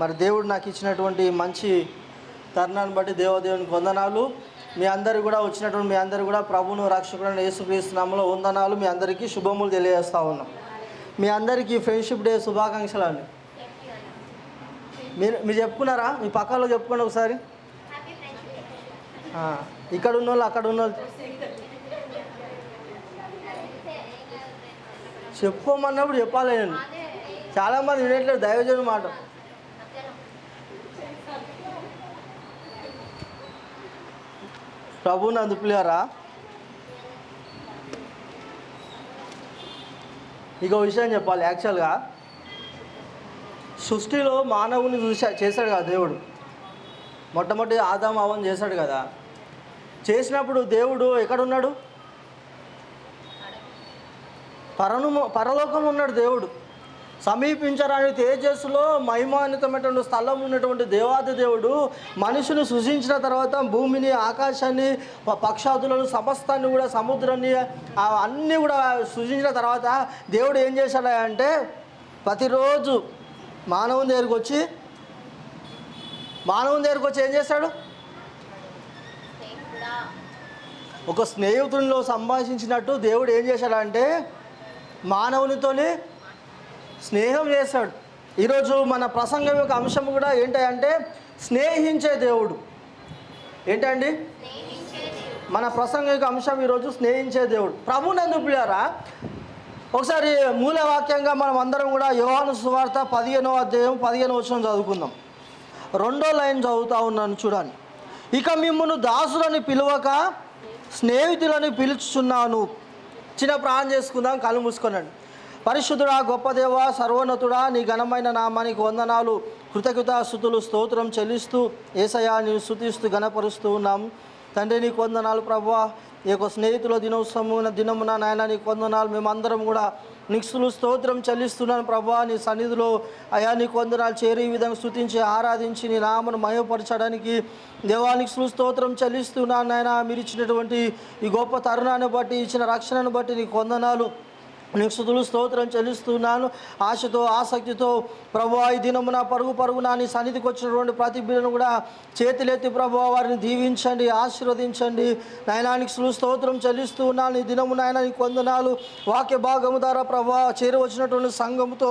మరి దేవుడు నాకు ఇచ్చినటువంటి మంచి తరుణాన్ని బట్టి దేవదేవునికి వందనాలు. మీ అందరు కూడా వచ్చినటువంటి మీ అందరు కూడా ప్రభువును రక్షకుడైన యేసుక్రీస్తు నామములో వందనాలు. మీ అందరికీ శుభములు తెలియజేస్తూ ఉన్నాం. మీ అందరికీ ఫ్రెండ్షిప్ డే శుభాకాంక్షలు అండి. మీరు చెప్పుకున్నారా? మీ పక్కలో చెప్పుకోండి ఒకసారి. ఇక్కడ ఉన్న వాళ్ళు అక్కడ ఉన్న వాళ్ళు చెప్పుకోమన్నప్పుడు చెప్పాలి. నేను చాలామంది వినట్లేదు దైవజనుడి మాట. ప్రభువునందు ప్రియులారా, ఇంకో విషయం చెప్పాలి. యాక్చువల్గా సృష్టిలో మానవుని చేశాడు కదా దేవుడు. మొట్టమొదటి ఆదాము హవ్వను చేశాడు కదా. చేసినప్పుడు దేవుడు ఎక్కడున్నాడు? పరలోకంలో ఉన్నాడు దేవుడు. సమీపించరాని తేజస్సులో మహిమాన్వితమైనటువంటి స్థలం ఉన్నటువంటి దేవాది దేవుడు మనుషుని సృజించిన తర్వాత భూమిని, ఆకాశాన్ని, పక్షాదులను, సమస్తాన్ని కూడా, సముద్రాన్ని అన్నీ కూడా సృజించిన తర్వాత దేవుడు ఏం చేశాడంటే ప్రతిరోజు మానవుని దగ్గరికి వచ్చి ఏం చేశాడు? ఒక స్నేహితునిలో సంభాషించినట్టు దేవుడు ఏం చేశాడంటే మానవునితోని స్నేహం చేశాడు. ఈరోజు మన ప్రసంగం యొక్క అంశం కూడా ఏంటంటే స్నేహించే దేవుడు. ఏంటండి మన ప్రసంగం యొక్క అంశం ఈరోజు? స్నేహించే దేవుడు. ప్రభువునందు ప్రియులారా, ఒకసారి మూల వాక్యంగా మనం అందరం కూడా యోహాను సువార్త 15వ అధ్యాయం 15వ వచనం చదువుకుందాం. 2వ లైన్ చదువుతూ ఉన్నాను, చూడండి. ఇక మిమ్మును దాసులని పిలువక స్నేహితులని పిలుచుచున్నాను. చిన్న ప్రార్థన చేసుకుందాం, కళ్ళు మూసుకొనండి. పరిశుద్ధుడా, గొప్ప దేవ, సర్వోన్నతుడా, నీ ఘనమైన నామానికి వందనాలు, కృతజ్ఞతాస్తుతులు, స్తోత్రం చెల్లిస్తూ యేసయ్యా నీవు స్తుతిస్తూ ఘనపరుస్తూ ఉన్నాము. తండ్రి నీకు వందనాలు ప్రభువా. ఈ యొక్క స్నేహితుల దినమున నాయన నీకు వందనాలు. మేమందరం కూడా నీకు స్తోత్రం చెల్లిస్తున్నాను ప్రభువా. నీ సన్నిధిలో అయా నీకు వందనాలు చేరి ఈ విధంగా స్తుతించి ఆరాధించి నీ నామను మహిమపరచడానికి దేవానికి స్తోత్రం చెల్లిస్తున్నాను నాయన. మీరు ఇచ్చినటువంటి ఈ గొప్ప తరుణాన్ని బట్టి, ఇచ్చిన రక్షణను బట్టి నీకు వందనాలు, నీకు స్తుతులు స్తోత్రం చెల్లిస్తున్నాను. ఆశతో ఆసక్తితో ప్రభువా ఈ దినమున పరుగున నీ సన్నిధికి వచ్చినటువంటి ప్రతి బిడ్డను కూడా చేతులెత్తి ప్రభువా వారిని దీవించండి, ఆశీర్వదించండి. నాయనానికి స్తోత్రం చెల్లిస్తూ ఉన్నాను. ఈ దినము నాయన నీకు వందనాలు. వాక్య భాగము ద్వారా ప్రభువా చేరి వచ్చినటువంటి సంఘముతో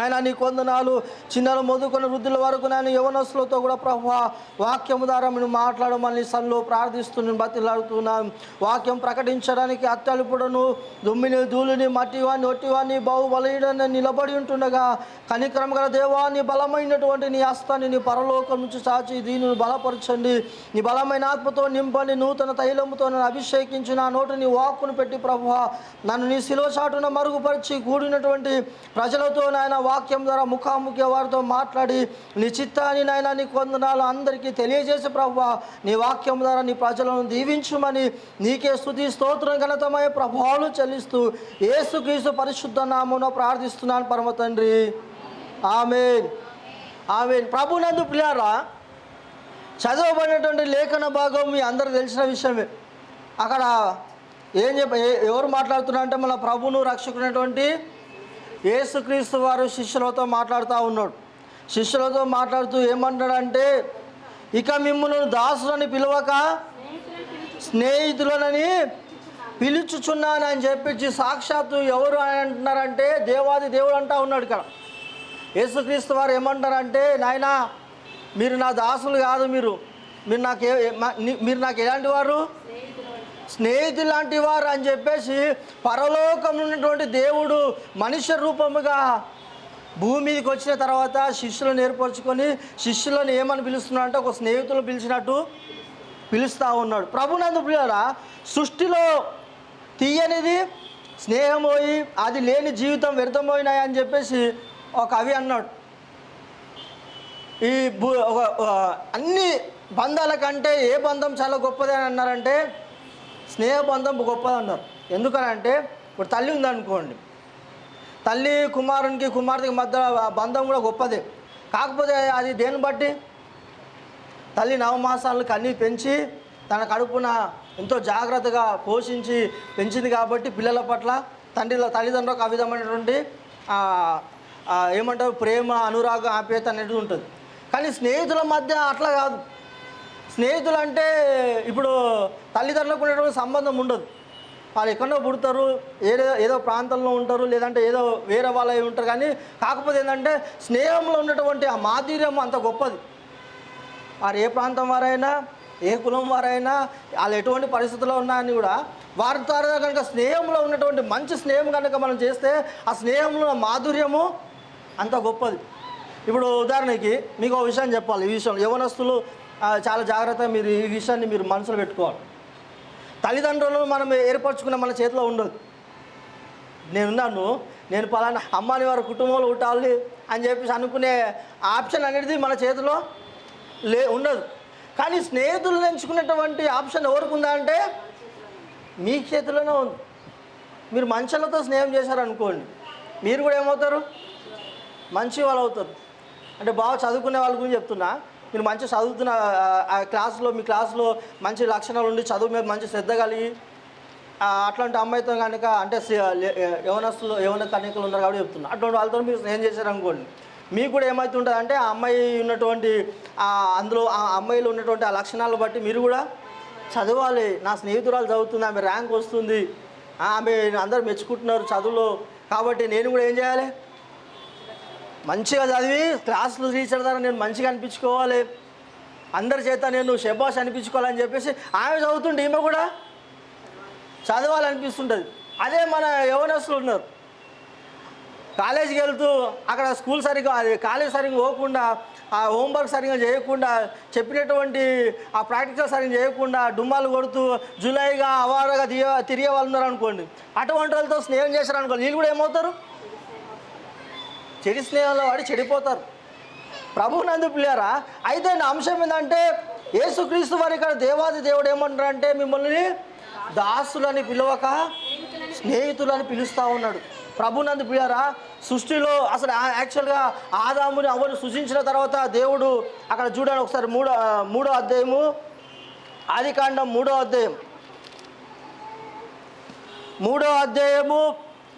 ఆయన నీకు వందనాలు. చిన్నలు మొదలుకొని వృద్ధుల వరకు నేను యవనస్తులతో కూడా ప్రభువా వాక్యము ద్వారా నేను మాట్లాడమని సన్లో ప్రార్థిస్తున్నాను, బతిలాడుతున్నాను. వాక్యం ప్రకటించడానికి అత్తలిపుడను, దుమ్మిని, ధూళిని, మట్టివాన్ని, ఒట్టివాన్ని, బాహుబలయుడని నిలబడి ఉంటుండగా కనికరం గల దేవాన్ని బలమైనటువంటి నీ హస్తాన్ని నీ పరలోకం నుంచి చాచి దీనిని బలపరచండి. నీ బలమైన ఆత్మతో నింపండి. నూతన తైలముతో నన్ను అభిషేకించి నా నోటి నీ వాక్కును పెట్టి ప్రభువా నన్ను నీ శిలువ చాటున మరుగుపరిచి కూడినటువంటి ప్రజలతో నాయన వాక్యం ద్వారా ముఖాముఖి వారితో మాట్లాడి నీ చిత్తాన్ని నాయన నీకు వందనాలు అందరికీ తెలియజేసి ప్రభువా నీ వాక్యం ద్వారా నీ ప్రజలను దీవించుమని నీకే స్తుతి స్తోత్రం ఘనతమయ ప్రభావాలు చెల్లిస్తూ యేసుక్రీస్తు పరిశుద్ధ నామమున ప్రార్థిస్తున్నాను పరమ తండ్రి. ఆమేన్, ఆమేన్. ప్రభునందు ప్రియులారా, చదవబడినటువంటి లేఖన భాగం మీ అందరికి తెలిసిన విషయమే. అక్కడ ఎవరు మాట్లాడుతున్నారంటే మన ప్రభువును రక్షకునటువంటి యేసుక్రీస్తు వారు శిష్యులతో మాట్లాడుతూ ఉన్నాడు. శిష్యులతో మాట్లాడుతూ ఏమంటాడంటే ఇక మిమ్మును దాసులని పిలవక స్నేహితులనని పిలుచుచున్నానని చెప్పించి సాక్షాత్తు ఎవరు అని అంటున్నారంటే దేవాది దేవుడు అంటూ ఉన్నాడు. ఇక్కడ యేసుక్రీస్తు వారు ఏమంటారంటే నాయనా మీరు నా దాసులు కాదు, మీరు నాకు ఎలాంటి వారు? స్నేహితులు లాంటి వారు అని చెప్పేసి పరలోకంలో ఉన్నటువంటి దేవుడు మనుష్య రూపముగా భూమికి వచ్చిన తర్వాత శిష్యులను ఏర్పరచుకొని శిష్యులను ఏమని పిలుస్తున్నాడు అంటే ఒక స్నేహితులను పిలిచినట్టు పిలుస్తూ ఉన్నాడు. ప్రభునందు ప్రియులారా, సృష్టిలో తీయనిది స్నేహం పోయి అది లేని జీవితం వ్యర్థమైనాయి అని చెప్పేసి ఒక కవి అన్నాడు. ఈ అన్ని బంధాల కంటే ఏ బంధం చాలా గొప్పది అని అన్నారంటే స్నేహబంధం గొప్పది అన్నారు. ఎందుకనంటే ఇప్పుడు తల్లి ఉందనుకోండి, తల్లి కుమారునికి కుమార్తెకి మధ్య బంధం కూడా గొప్పదే. కాకపోతే అది దేన్ని బట్టి? తల్లి నవమాసాలను కన్నీ పెంచి తన కడుపున ఎంతో జాగ్రత్తగా పోషించి పెంచింది కాబట్టి పిల్లల పట్ల తల్లిదండ్రులకు ఆ విధమైనటువంటి ఏమంటారు ప్రేమ, అనురాగం, ఆప్యాయత అనేది ఉంటుంది. కానీ స్నేహితుల మధ్య అట్లా కాదు. స్నేహితులు అంటే ఇప్పుడు తల్లిదండ్రులకు ఉన్నటువంటి సంబంధం ఉండదు. వాళ్ళు ఎక్కడో పుడతారు, ఏదో ప్రాంతంలో ఉంటారు, లేదంటే ఏదో వేరే వాళ్ళు ఉంటారు. కానీ కాకపోతే ఏంటంటే స్నేహంలో ఉన్నటువంటి ఆ మాధుర్యం అంత గొప్పది. వారు ఏ ప్రాంతం వారైనా, ఏ కులం వారైనా, వాళ్ళు ఎటువంటి పరిస్థితుల్లో ఉన్నాయని కూడా వారి ద్వారా కనుక స్నేహంలో ఉన్నటువంటి మంచి స్నేహం కనుక మనం చేస్తే ఆ స్నేహంలో మాధుర్యము అంత గొప్పది. ఇప్పుడు ఉదాహరణకి మీకు ఒక విషయం చెప్పాలి. ఈ విషయం యవ్వనస్తులు చాలా జాగ్రత్తగా మీరు ఈ విషయాన్ని మీరు మనసులో పెట్టుకోవాలి. తల్లిదండ్రులను మనం ఏర్పరచుకున్న మన చేతిలో ఉండదు. నేను పలానా అమ్మాని వారి కుటుంబంలో ఉండాలి అని చెప్పేసి అనుకునే ఆప్షన్ అనేది మన చేతిలో ఉండదు. కానీ స్నేహితులను ఎంచుకునేటువంటి ఆప్షన్ ఎవరికి ఉందా అంటే మీ చేతిలోనే ఉంది. మీరు మంచులతో స్నేహం చేశారనుకోండి, మీరు కూడా ఏమవుతారు? మంచి వాళ్ళు అవుతారు. అంటే బాగా చదువుకునే వాళ్ళ గురించి చెప్తున్నా. మీరు మంచి చదువుతున్న మీ క్లాస్లో మంచి లక్షణాలు ఉండి చదువు మీద మంచి శ్రద్ధ కలిగి అట్లాంటి అమ్మాయితో కనుక అంటే యవన కన్యకలు ఉన్నారు కాబట్టి చెప్తున్నా. అటువంటి వాళ్ళతో మీరు స్నేహం చేశారనుకోండి, మీకు కూడా ఏమవుతుంటుంది అంటే ఆ అమ్మాయి ఉన్నటువంటి అందులో ఆ అమ్మాయిలో ఉన్నటువంటి ఆ లక్షణాలు బట్టి మీరు కూడా చదవాలి. నా స్నేహితురాలు చదువుతుంది, ఆమె ర్యాంక్ వస్తుంది, ఆమె అందరూ మెచ్చుకుంటున్నారు చదువులో, కాబట్టి నేను కూడా ఏం చేయాలి? మంచిగా చదివి క్లాసులు టీచర్ ద్వారా నేను మంచిగా అనిపించుకోవాలి, అందరి చేత నేను షెబాష్ అనిపించుకోవాలని చెప్పేసి ఆమె చదువుతుంటే ఈమె కూడా చదవాలనిపిస్తుంటుంది. అదే మన యవ్వనస్తులు ఉన్నారు, కాలేజీకి వెళ్తూ అక్కడ స్కూల్ సరిగ్గా కాలేజ్ సరిగ్గా పోకుండా, ఆ హోంవర్క్ సరిగ్గా చేయకుండా, చెప్పినటువంటి ఆ ప్రాక్టికల్ సరిగ్గా చేయకుండా డుమ్మాలు కొడుతూ జూలైగా అవారుగా తిరిగే వాళ్ళు ఉన్నారు అనుకోండి. అటువంటి వాళ్ళతో స్నేహం చేశారనుకోండి, వీళ్ళు కూడా ఏమవుతారు? చెడు స్నేహంలో వాడి చెడిపోతారు. ప్రభువునందు పిల్లారా, అయితే నా అంశం ఏంటంటే యేసుక్రీస్తు వారి ఇక్కడ దేవాది దేవుడు ఏమంటారంటే మిమ్మల్ని దాసులని పిలవక స్నేహితులని పిలుస్తూ ఉన్నాడు. ప్రభునందు పిల్లారా, సృష్టిలో అసలు యాక్చువల్గా ఆదాముని అవ్వను సృజించిన తర్వాత దేవుడు అక్కడ చూడండి ఒకసారి మూడో అధ్యాయము, ఆదికాండం 3వ అధ్యాయము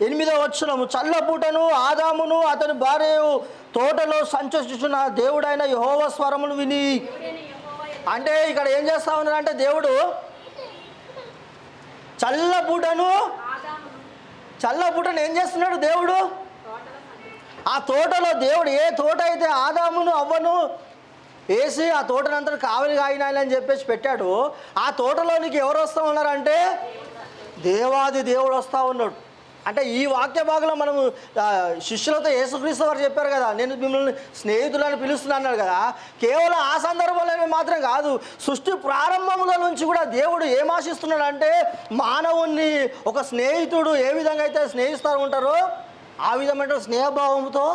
8వ వచనము. చల్లపూటను ఆదామును అతని భార్యయు తోటలో సంచరిస్తున్న దేవుడైన యెహోవా స్వరమును విని. అంటే ఇక్కడ ఏం చేస్తా ఉన్నారంటే దేవుడు చల్లపూటను ఏం చేస్తున్నాడు? దేవుడు ఆ తోటలో దేవుడు ఏ తోట అయితే ఆదామును అవ్వను వేసి ఆ తోటనంతా కావలి కాయినాయని చెప్పేసి పెట్టాడు, ఆ తోటలోనికి ఎవరు వస్తూ ఉన్నారంటే దేవాది దేవుడు వస్తూ ఉన్నాడు. అంటే ఈ వాక్య భాగంలో మనము శిష్యులతో యేసుక్రీస్తు వారు చెప్పారు కదా, నేను మిమ్మల్ని స్నేహితులని పిలుస్తున్నాను కదా. కేవలం ఆ సందర్భంలో మాత్రం కాదు, సృష్టి ప్రారంభంలో నుంచి కూడా దేవుడు ఏం ఆశిస్తున్నాడు అంటే మానవుణ్ణి ఒక స్నేహితుడు ఏ విధంగా అయితే స్నేహిస్తూ ఉంటారో ఆ విధమైన స్నేహభావంతో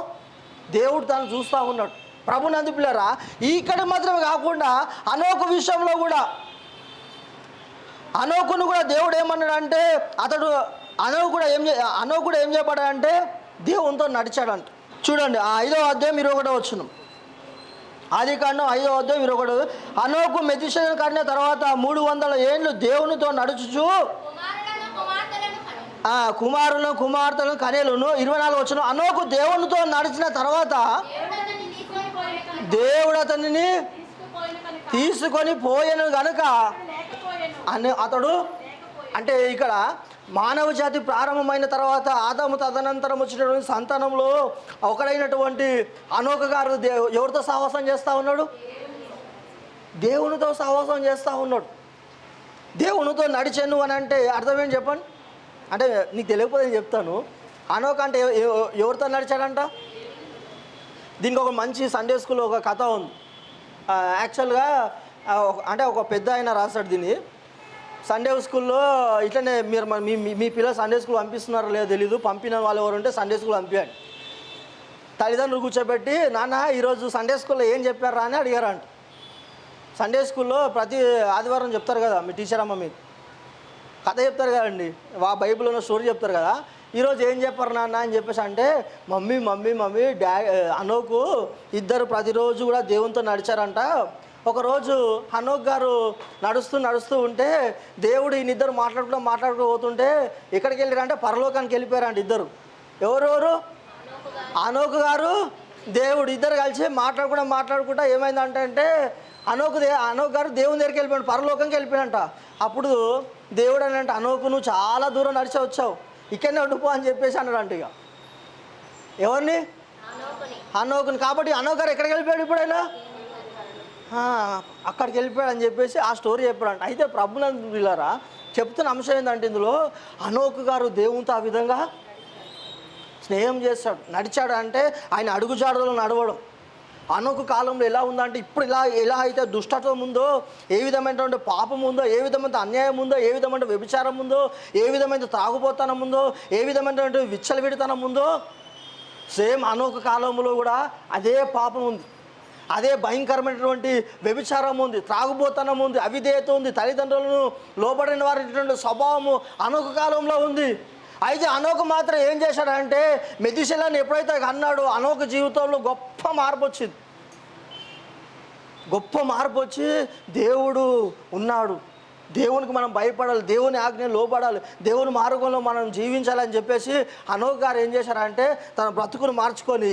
దేవుడు తను చూస్తూ ఉన్నాడు. ప్రభునందు పిల్లరా, ఇక్కడ మాత్రమే కాకుండా అనోకు విషయంలో కూడా అనోకును కూడా దేవుడు ఏమన్నాడంటే అనోకు కూడా ఏం చెప్పాడంటే దేవునితో నడిచాడంట. చూడండి 5వ అధ్యాయం 21వ వచనం, ఆదికాండం 5వ అధ్యాయం 21. అనోకు మెతుషెలను కన్న తర్వాత 300 ఏళ్ళు దేవునితో నడుచుచు కుమారులను కుమార్తెలను కనేలును. 24వ వచనం, అనోకు దేవునితో నడిచిన తర్వాత దేవుడు అతనిని తీసుకొని పోయెను గనుక అతడు అంటే ఇక్కడ మానవ జాతి ప్రారంభమైన తర్వాత ఆదాము తదనంతరం వచ్చినటువంటి సంతానంలో ఒకడైనటువంటి అనోక గారు ఎవరితో సహవాసం చేస్తూ ఉన్నాడు? దేవునితో సహవాసం చేస్తూ ఉన్నాడు. దేవునితో నడిచాను అని అంటే అర్థం ఏం చెప్పండి? అంటే నీకు తెలియకపోతే నేను చెప్తాను. అనోక అంటే ఎవరితో నడిచాడంట? దీనికి ఒక మంచి సండే స్కూల్లో ఒక కథ ఉంది. యాక్చువల్గా అంటే ఒక పెద్ద ఆయన రాశాడు దీన్ని. సండే స్కూల్లో ఇట్లనే మీరు మీ పిల్లలు సండే స్కూల్ పంపిస్తున్నారో లేదో తెలీదు, పంపిన వాళ్ళు ఎవరు ఉంటే సండే స్కూల్ పంపించండి. తల్లిదండ్రులు కూర్చోబెట్టి నాన్న ఈరోజు సండే స్కూల్లో ఏం చెప్పారా అని అడిగారంట. సండే స్కూల్లో ప్రతి ఆదివారం చెప్తారు కదా మీ టీచర్ అమ్మ, మీకు కథ చెప్తారు కదండి, బైబిల్లో ఉన్న స్టోరీ చెప్తారు కదా. ఈరోజు ఏం చెప్పారు నాన్న అని చెప్పేసి అంటే మమ్మీ అనోకు ఇద్దరు ప్రతిరోజు కూడా దేవునితో నడిచారంట. ఒకరోజు హనోక్ గారు నడుస్తూ ఉంటే దేవుడు ఈయనిద్దరు మాట్లాడుతూ పోతుంటే ఎక్కడికి వెళ్ళారంటే పరలోకానికి వెళ్ళిపోయారంట ఇద్దరు. ఎవరెవరు? అనోకు గారు దేవుడు ఇద్దరు కలిసి మాట్లాడుకుంటా ఏమైందంటే అనోకు గారు దేవుని దగ్గరికి వెళ్ళిపోయాడు, పరలోకంకి వెళ్ళిపోయాడంట. అప్పుడు దేవుడు అని అంటే అనోకు నువ్వు చాలా దూరం నడిచి వచ్చావు, ఇక్కడనే ఉండిపో అని చెప్పేసి అన్నాడంట. ఇక ఎవరిని? అనోకుని. కాబట్టి అనోకు గారు ఎక్కడికి వెళ్ళిపోయాడు ఇప్పుడైనా? అక్కడికి వెళ్ళిపోయాడు అని చెప్పేసి ఆ స్టోరీ చెప్పాడంట. అయితే ప్రభునందులారా చెప్తున్న అంశం ఏంటంటే ఇందులో అనోకు గారు దేవునితో ఆ విధంగా స్నేహం చేస్తాడు, నడిచాడు. అంటే ఆయన అడుగుజాడలో నడవడం. అనోకు కాలంలో ఎలా ఉందంటే ఇప్పుడు ఎలా అయితే దుష్టత్వం ఉందో, ఏ విధమైనటువంటి పాపం ఉందో, ఏ విధమైన అన్యాయం ఉందో, ఏ విధమైన వ్యభిచారం ఉందో, ఏ విధమైన తాగుబోతనం ఉందో, ఏ విధమైనటువంటి విచ్చలవిడితనం ఉందో, సేమ్ అనోకు కాలంలో కూడా అదే పాపం ఉంది, అదే భయంకరమైనటువంటి వ్యభిచారం ఉంది, త్రాగుబోతనం ఉంది, అవిధేయత ఉంది, తల్లిదండ్రులను లోబడిన వారి స్వభావము అనోకు కాలంలో ఉంది. అయితే అనోకు మాత్రం ఏం చేశాడంటే మెతుషెలని ఎప్పుడైతే అన్నాడో అనోకు జీవితంలో గొప్ప మార్పు వచ్చి దేవుడు ఉన్నాడు, దేవునికి మనం భయపడాలి, దేవుని ఆజ్ఞ లోబడాలి, దేవుని మార్గంలో మనం జీవించాలని చెప్పేసి అనోకు గారు ఏం చేశారంటే తన బ్రతుకును మార్చుకొని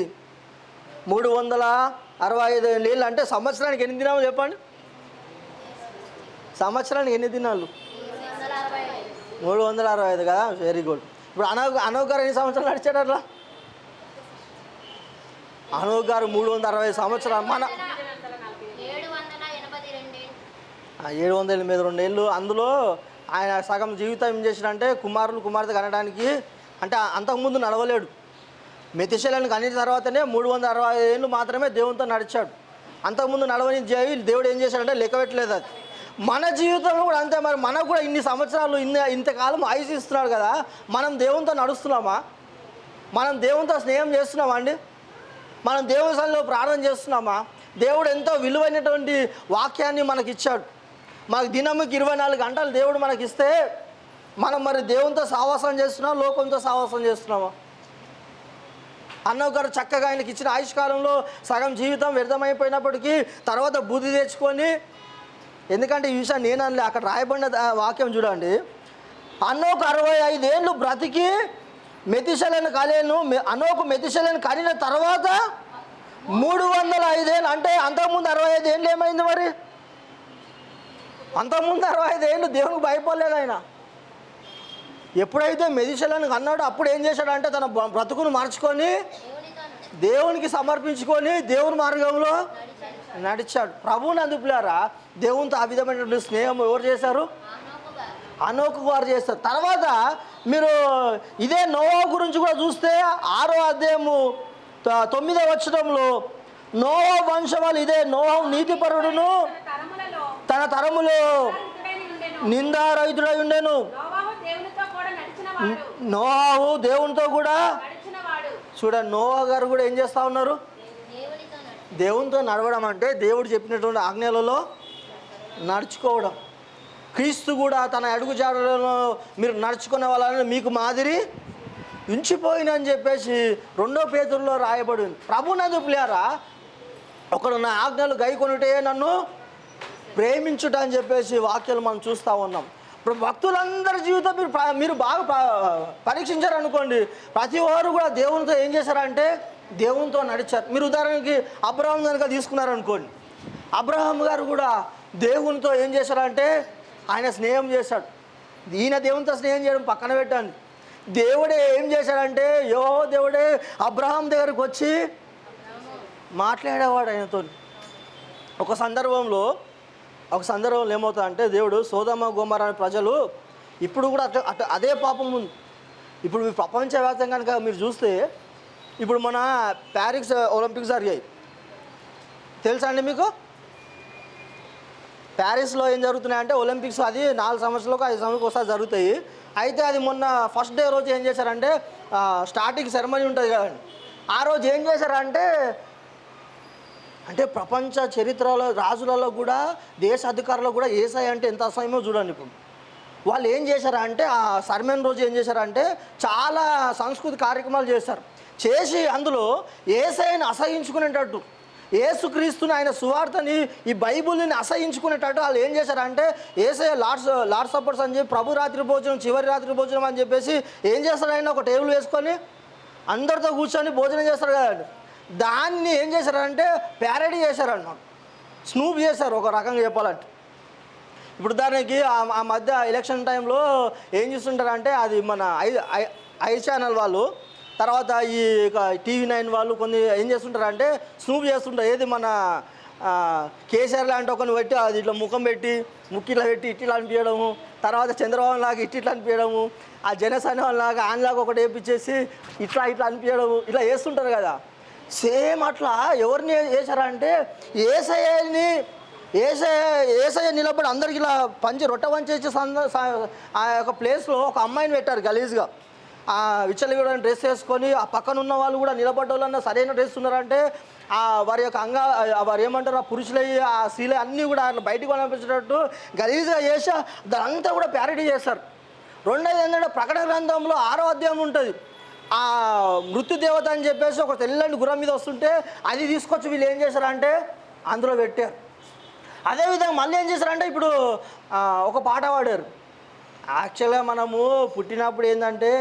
365 ఏళ్ళు అంటే సంవత్సరానికి ఎన్ని దినాలు చెప్పండి? సంవత్సరానికి ఎన్ని దినాలు? 365 కదా, వెరీ గుడ్. ఇప్పుడు అనోకు గారు ఎన్ని సంవత్సరాలు నడిచాడు అట్లా? అనోకు గారు 360 సంవత్సరాలు, మన 782 ఏళ్ళు. అందులో ఆయన సగం జీవితం ఏం చేశాడంటే కుమార్తె కనడానికి, అంటే అంతకుముందు నడవలేడు. మెతుషెలని కనిన తర్వాతనే 360 ఏళ్ళు మాత్రమే దేవునితో నడిచాడు. అంతకుముందు నడవని దేవుడు ఏం చేశాడంటే లెక్క పెట్టలేదు. అది మన జీవితంలో కూడా అంతే. మరి మనకు కూడా ఇన్ని సంవత్సరాలు ఇంతకాలం ఆయుష్ ఇస్తున్నాడు కదా, మనం దేవునితో నడుస్తున్నామా? మనం దేవునితో స్నేహం చేస్తున్నామా అండి? మనం దేవుని సన్నిధిలో ప్రార్థన చేస్తున్నామా? దేవుడు ఎంతో విలువైనటువంటి వాక్యాన్ని మనకి ఇచ్చాడు. మనకు దినముకి 24 గంటలు దేవుడు మనకి ఇస్తే మనం మరి దేవునితో సావాసం చేస్తున్నామా, లోకంతో సావాసం చేస్తున్నామా? అనోకు గారు చక్కగా ఆయనకి ఇచ్చిన ఆయుష్కాలంలో సగం జీవితం వ్యర్థమైపోయినప్పటికీ తర్వాత బుద్ధి తెచ్చుకొని, ఎందుకంటే ఈ విషయం నేను అనలే, అక్కడ రాయబడిన వాక్యం చూడండి. అనోకు 65 ఏళ్ళు బ్రతికి అనోకు మెతుషెలను కనిన తర్వాత 305 ఏళ్ళు, అంటే అంతకుముందు 65 ఏళ్ళు ఏమైంది మరి? అంతకుముందు 65 ఏళ్ళు దేవునికి భయపడలేదు ఆయన. ఎప్పుడైతే మెతుషెలను కన్నాడో అప్పుడు ఏం చేశాడంటే తన బ్రతుకును మార్చుకొని దేవునికి సమర్పించుకొని దేవుని మార్గంలో నడిచాడు. ప్రభువునందు ప్రియులారా దేవునితో ఆ విధమైనటువంటి స్నేహం ఎవరు చేశారు? అనోకు గారు చేస్తారు. తర్వాత మీరు ఇదే నోవా గురించి కూడా చూస్తే 6వ అధ్యాయము 9వ వచనంలో నోవా వంశవాళ్ళు ఇదే నోవా నీతిపరుడును తన తరములో నిందారహితుడై ఉండెను. నోవాహు దేవునితో కూడా చూడండి. నోవా గారు కూడా ఏం చేస్తూ ఉన్నారు? దేవునితో నడవడం అంటే దేవుడు చెప్పినటువంటి ఆజ్ఞలలో నడుచుకోవడం. క్రీస్తు కూడా తన అడుగుజాడలలో మీరు నడుచుకునే వాళ్ళని మీకు మాదిరి ఉంచిపోయినని చెప్పేసి 2 పేతురులో రాయబడింది. ప్రభునందు ప్రియులారా ఒకడు నా ఆజ్ఞలు గైకొనుటే నన్ను ప్రేమించుట అని చెప్పేసి వాక్యాలు మనం చూస్తూ ఉన్నాం. ఇప్పుడు భక్తులందరి జీవితం మీరు బాగా పరీక్షించారనుకోండి, ప్రతి వారు కూడా దేవునితో ఏం చేశారంటే దేవునితో నడిచారు. మీరు ఉదాహరణకి అబ్రహాం కనుక తీసుకున్నారనుకోండి, అబ్రహాం గారు కూడా దేవునితో ఏం చేశారంటే ఆయన స్నేహం చేశాడు. ఈయన దేవునితో స్నేహం చేయడం పక్కన పెట్టండి, దేవుడే ఏం చేశాడంటే దేవుడే అబ్రహాం దగ్గరకు వచ్చి మాట్లాడేవాడు ఆయనతో. ఒక సందర్భంలో ఏమవుతుందంటే దేవుడు సోదమ గొమొర్రా అనే ప్రజలు ఇప్పుడు కూడా అదే పాపం ఉంది. ఇప్పుడు ప్రపంచవ్యాప్తంగా కనుక మీరు చూస్తే ఇప్పుడు మన ప్యారిస్ ఒలింపిక్స్ జరిగాయి తెలుసా అండి మీకు? ప్యారిస్లో ఏం జరుగుతున్నాయంటే ఒలింపిక్స్ అది 4 సంవత్సరాలకు 5 సంవత్సరాలకు ఒకసారి జరుగుతాయి. అయితే అది మొన్న ఫస్ట్ డే రోజు ఏం చేశారంటే స్టార్టింగ్ సెరమనీ ఉంటుంది కదండి, ఆ రోజు ఏం చేశారంటే ప్రపంచ చరిత్రలో రాజులలో కూడా దేశ అధికారులు కూడా యేసయ్య అంటే ఎంత అసహ్యమో చూడండి. ఇప్పుడు వాళ్ళు ఏం చేశారంటే ఆ సెరమనీ రోజు ఏం చేశారంటే చాలా సంస్కృతి కార్యక్రమాలు చేసి అందులో యేసయ్యని అసహించుకునేటట్టు, యేసుక్రీస్తుని ఆయన సువార్తని ఈ బైబుల్ని అసహించుకునేటట్టు వాళ్ళు ఏం చేశారంటే యేసయ్య లార్డ్ సప్పర్స్ అని చెప్పి ప్రభు రాత్రి భోజనం చివరి రాత్రి భోజనం అని చెప్పేసి ఏం చేస్తాడు ఆయన ఒక టేబుల్ వేసుకొని అందరితో కూర్చొని భోజనం చేస్తారు కదండి. దాన్ని ఏం చేశారంటే ప్యారడీ చేశారన్నమాట, స్నూప్ చేశారు ఒక రకంగా చెప్పాలంటే. ఇప్పుడు దానికి ఆ మధ్య ఎలక్షన్ టైంలో ఏం చేస్తుంటారంటే అది మన ఐ ఛానల్ వాళ్ళు, తర్వాత ఈ TV9 వాళ్ళు కొన్ని ఏం చేస్తుంటారంటే స్నూప్ చేస్తుంటారు. ఏది మన కేసీఆర్ లాంటి ఒకరిని పెట్టి అది ఇట్లా ముఖం పెట్టి ముక్కిట్లా పెట్టి ఇట్లా అనిపించడము, తర్వాత చంద్రబాబు లాగా ఇట్లా అనిపించడము, ఆ జనసేన లాగా ఆయనలాగా ఒకటి వేపించేసి ఇట్లా అనిపించడము, ఇట్లా వేస్తుంటారు కదా. సేమ్ అట్లా ఎవరిని చేశారంటే ఏసయ్య నిలబడి అందరికి ఇలా రొట్టె వంచేసి ఆ యొక్క ప్లేస్లో ఒక అమ్మాయిని పెట్టారు గలీజ్గా. ఆ విచ్చలవిడ డ్రెస్ వేసుకొని ఆ పక్కన ఉన్న వాళ్ళు కూడా నిలబడ్డ వాళ్ళన్నా సరైన డ్రెస్ ఉన్నారంటే వారి యొక్క వారు ఏమంటారు, ఆ పురుషులయ్యి ఆ స్త్రీలు అన్నీ కూడా అట్లా బయటికి పంపించేటట్టు గలీజ్గా చేసి దానంతా కూడా ప్యారడీ చేస్తారు. రెండోది ఏంటంటే ప్రకటన గ్రంథంలో 6వ అధ్యాయం ఉంటుంది. ఆ మృత్యుదేవత అని చెప్పేసి ఒక తెల్లని గుర్రం మీద వస్తుంటే అది తీసుకొచ్చి వీళ్ళు ఏం చేశారంటే అందులో పెట్టారు. అదేవిధంగా మళ్ళీ ఏం చేశారంటే ఇప్పుడు ఒక పాట పాడారు. యాక్చువల్గా మనము పుట్టినప్పుడు ఏంటంటే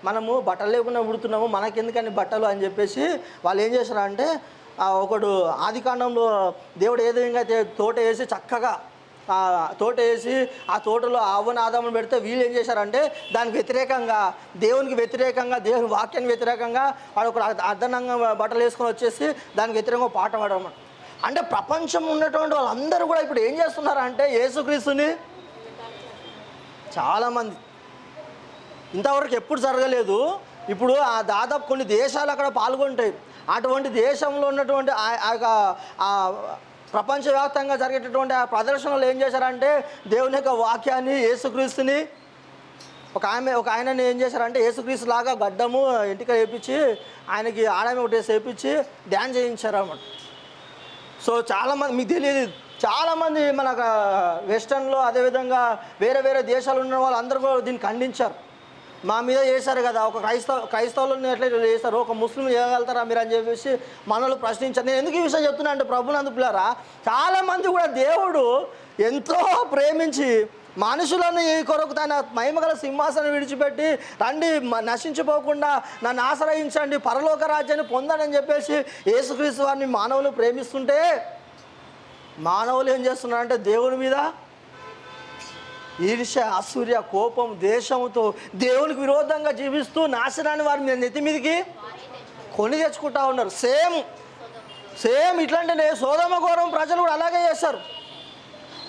మనము బట్టలు లేకుండా పుడుతున్నాము, మనకెందుకని బట్టలు అని చెప్పేసి వాళ్ళు ఏం చేశారంటే ఒకడు ఆదికాండంలో దేవుడు ఏ విధంగా తోట వేసి చక్కగా తోట వేసి ఆ తోటలో అవ్వని ఆదామును పెడితే వీళ్ళు ఏం చేశారంటే దానికి వ్యతిరేకంగా దేవునికి వ్యతిరేకంగా దేవుని వాక్యానికి వ్యతిరేకంగా వాడు ఒక అర్ధనంగా బట్టలు వేసుకొని వచ్చేసి దానికి వ్యతిరేకంగా పాట పాడమాట. అంటే ప్రపంచం ఉన్నటువంటి వాళ్ళందరూ కూడా ఇప్పుడు ఏం చేస్తున్నారంటే యేసుక్రీస్తుని చాలామంది ఇంతవరకు ఎప్పుడు జరగలేదు. ఇప్పుడు ఆ దాదాపు కొన్ని దేశాలు అక్కడ పాల్గొంటాయి. అటువంటి దేశంలో ఉన్నటువంటి ప్రపంచవ్యాప్తంగా జరిగేటటువంటి ఆ ప్రదర్శనలు ఏం చేశారంటే దేవుని యొక్క వాక్యాన్ని యేసుక్రీస్తుని ఒక ఆయనని ఏం చేశారంటే యేసుక్రీస్తు లాగా గడ్డము ఇంటికి వేయించి ఆయనకి ఆడమే ఒకటి వేయించి డ్యాన్స్ చేయించారు అన్నమాట. సో చాలామంది మీకు తెలియదు, చాలామంది మన వెస్టర్న్లో అదేవిధంగా వేరే వేరే దేశాలు ఉన్న వాళ్ళందరూ కూడా దీన్ని ఖండించారు. మా మీద చేశారు కదా, ఒక క్రైస్తవులను ఎట్లయితే చేశారు, ఒక ముస్లిం చేయగలుగుతారా మీరు అని చెప్పేసి మనల్ని ప్రశ్నించారు. నేను ఎందుకు ఈ విషయం చెప్తున్నా అంటే ప్రభునందు పిల్లరా, చాలామంది కూడా దేవుడు ఎంతో ప్రేమించి మనుషులను ఈ కొరకు తన మహిమగల సింహాసనం విడిచిపెట్టి రండి నశించిపోకుండా నన్ను ఆశ్రయించండి పరలోక రాజ్యాన్ని పొందనని చెప్పేసి యేసుక్రీస్తు వారిని మానవులు ప్రేమిస్తుంటే మానవులు ఏం చేస్తున్నారంటే దేవుని మీద ఈర్ష్య, అసూర్య, కోపం, దేశంతో దేవునికి విరోధంగా జీవిస్తూ నాశనాన్ని వారి మీద నెత్తి మీదకి కొని తెచ్చుకుంటా ఉన్నారు. సేమ్ ఇట్లాంటి సోదమ ఘోరం ప్రజలు కూడా అలాగే చేస్తారు.